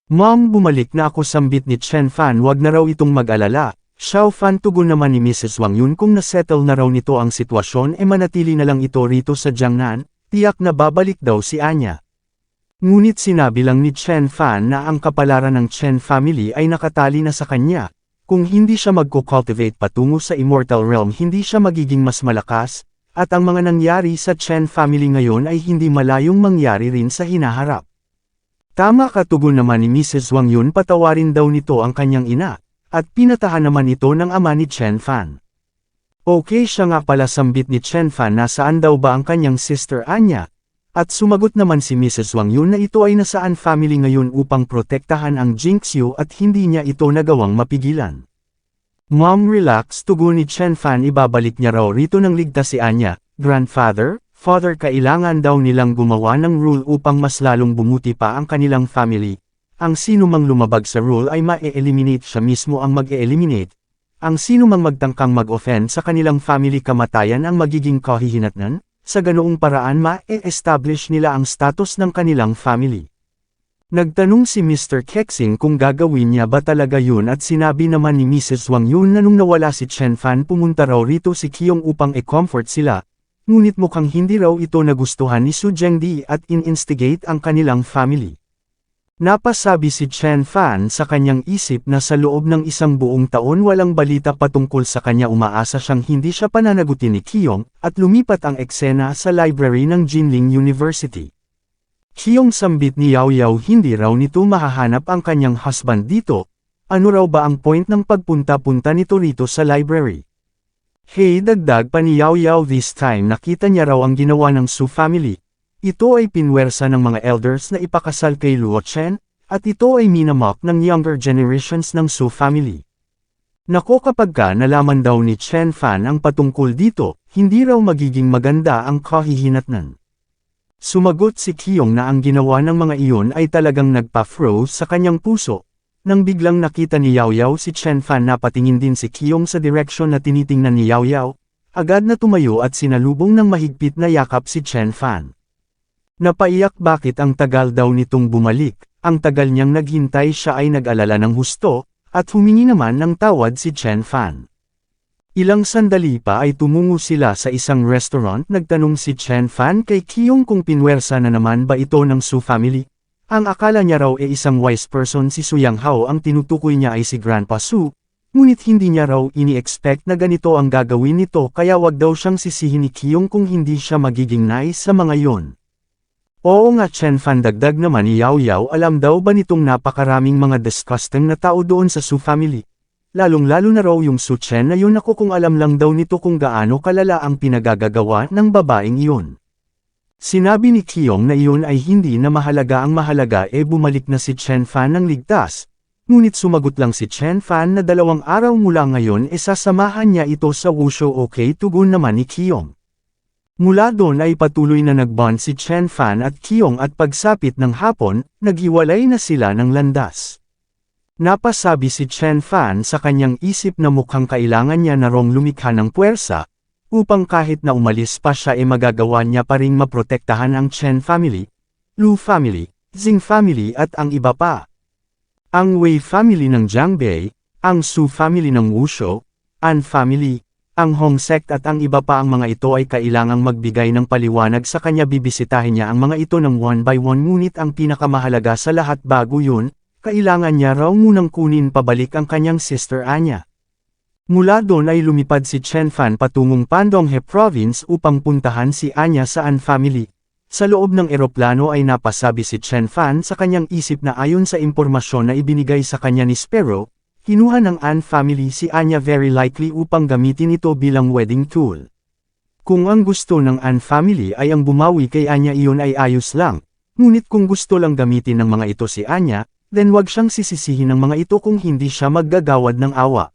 Mom, bumalik na ako, sambit ni Chen Fan, wag na raw itong mag-alala. Xiao Fan, tugon naman ni Mrs. Wang Yun, kung nasettle na raw nito ang sitwasyon manatili na lang ito rito sa Jiangnan, tiyak na babalik daw si Anya. Ngunit sinabi lang ni Chen Fan na ang kapalaran ng Chen family ay nakatali na sa kanya, kung hindi siya magko-cultivate patungo sa Immortal Realm hindi siya magiging mas malakas, at ang mga nangyari sa Chen family ngayon ay hindi malayong mangyari rin sa hinaharap. Tama ka, tugon naman ni Mrs. Wang Yun, patawarin daw nito ang kanyang ina. At pinatahan naman ito ng ama ni Chen Fan. Okay siya nga pala, sambit ni Chen Fan, nasaan daw ba ang kanyang sister Anya? At sumagot naman si Mrs. Wang Yun na ito ay nasaan family ngayon upang protektahan ang Jinxiu at hindi niya ito nagawang mapigilan. Mom, relax, tugon ni Chen Fan, ibabalik niya raw rito ng ligtas si Anya. Grandfather, father, kailangan daw nilang gumawa ng rule upang mas lalong bumuti pa ang kanilang family. Ang sino mang lumabag sa rule ay ma-eliminate, siya mismo ang mag-eliminate. Ang sino mang magtangkang mag-offend sa kanilang family, kamatayan ang magiging kahihinatnan, sa ganoong paraan ma-establish nila ang status ng kanilang family. Nagtanong si Mr. Kexing kung gagawin niya ba talaga yun at sinabi naman ni Mrs. Wang Yun na nung nawala si Chen Fan pumunta raw rito si Qiong upang e-comfort sila, ngunit mukhang hindi raw ito nagustuhan ni Su Zhengdi at in-instigate ang kanilang family. Napasabi si Chen Fan sa kanyang isip na sa loob ng isang buong taon walang balita patungkol sa kanya, umaasa siyang hindi siya pananagutin ni Qiong, at lumipat ang eksena sa library ng Jinling University. Qiong, sambit ni Yao Yao, hindi raw nito mahahanap ang kanyang husband dito, ano raw ba ang point ng pagpunta-punta nito rito sa library? Hey, dagdag pa ni Yao Yao, this time nakita niya raw ang ginawa ng Su family. Ito ay pinwersa ng mga elders na ipakasal kay Luo Chen, at ito ay minamock ng younger generations ng Su family. Nako, kapag nalaman daw ni Chen Fan ang patungkol dito, hindi raw magiging maganda ang kahihinatnan. Sumagot si Qiong na ang ginawa ng mga iyon ay talagang nagpa-froze sa kanyang puso. Nang biglang nakita ni Yao Yao si Chen Fan, napatingin din si Qiong sa direksyon na tinitingnan ni Yao Yao, agad na tumayo at sinalubong ng mahigpit na yakap si Chen Fan. Napaiyak, bakit ang tagal daw nitong bumalik, ang tagal niyang naghintay, siya ay nag-alala ng husto, at humingi naman ng tawad si Chen Fan. Ilang sandali pa ay tumungo sila sa isang restaurant, nagtanong si Chen Fan kay Qiong kung pinwersa na naman ba ito ng Su family. Ang akala niya raw ay isang wise person si Su Yanghao, ang tinutukoy niya ay si Grandpa Su, ngunit hindi niya raw ini-expect na ganito ang gagawin nito, kaya wag daw siyang sisihin ni Qiong kung hindi siya magiging nice sa mga yon. Oo nga, Chen Fan, dagdag naman ni Yao Yao, alam daw ba nitong napakaraming mga disgusting na tao doon sa Su family? Lalong-lalo na raw yung Su Chen na yun, ako kung alam lang daw nito kung gaano kalala ang pinagagagawa ng babaeng iyon. Sinabi ni Qiong na iyon ay hindi na mahalaga, ang mahalaga bumalik na si Chen Fan ng ligtas, ngunit sumagot lang si Chen Fan na 2 araw mula ngayon sasamahan niya ito sa wushu. Okay, tugon naman ni Qiong. Mula doon ay patuloy na nagbond si Chen Fan at Qiong at pagsapit ng hapon, naghiwalay na sila ng landas. Napasabi si Chen Fan sa kanyang isip na mukhang kailangan niya na rong lumikha ng puwersa, upang kahit na umalis pa siya magagawa niya pa ring maprotektahan ang Chen family, Lu family, Xing family at ang iba pa. Ang Wei family ng Jiangbei, ang Su family ng Wushu, An family, ang Hong sect at ang iba pa, ang mga ito ay kailangang magbigay ng paliwanag sa kanya. Bibisitahin niya ang mga ito ng one by one, ngunit ang pinakamahalaga sa lahat bago yun, kailangan niya raw munang kunin pabalik ang kanyang sister Anya. Mula doon ay lumipad si Chen Fan patungong Pandonghe Province upang puntahan si Anya sa An family. Sa loob ng eroplano ay napasabi si Chen Fan sa kanyang isip na ayon sa impormasyon na ibinigay sa kanya ni Sparrow, kinuha ng An family si Anya very likely upang gamitin ito bilang wedding tool. Kung ang gusto ng An family ay ang bumawi kay Anya, iyon ay ayos lang, ngunit kung gusto lang gamitin ng mga ito si Anya, then wag siyang sisisihin ng mga ito kung hindi siya maggagawad ng awa.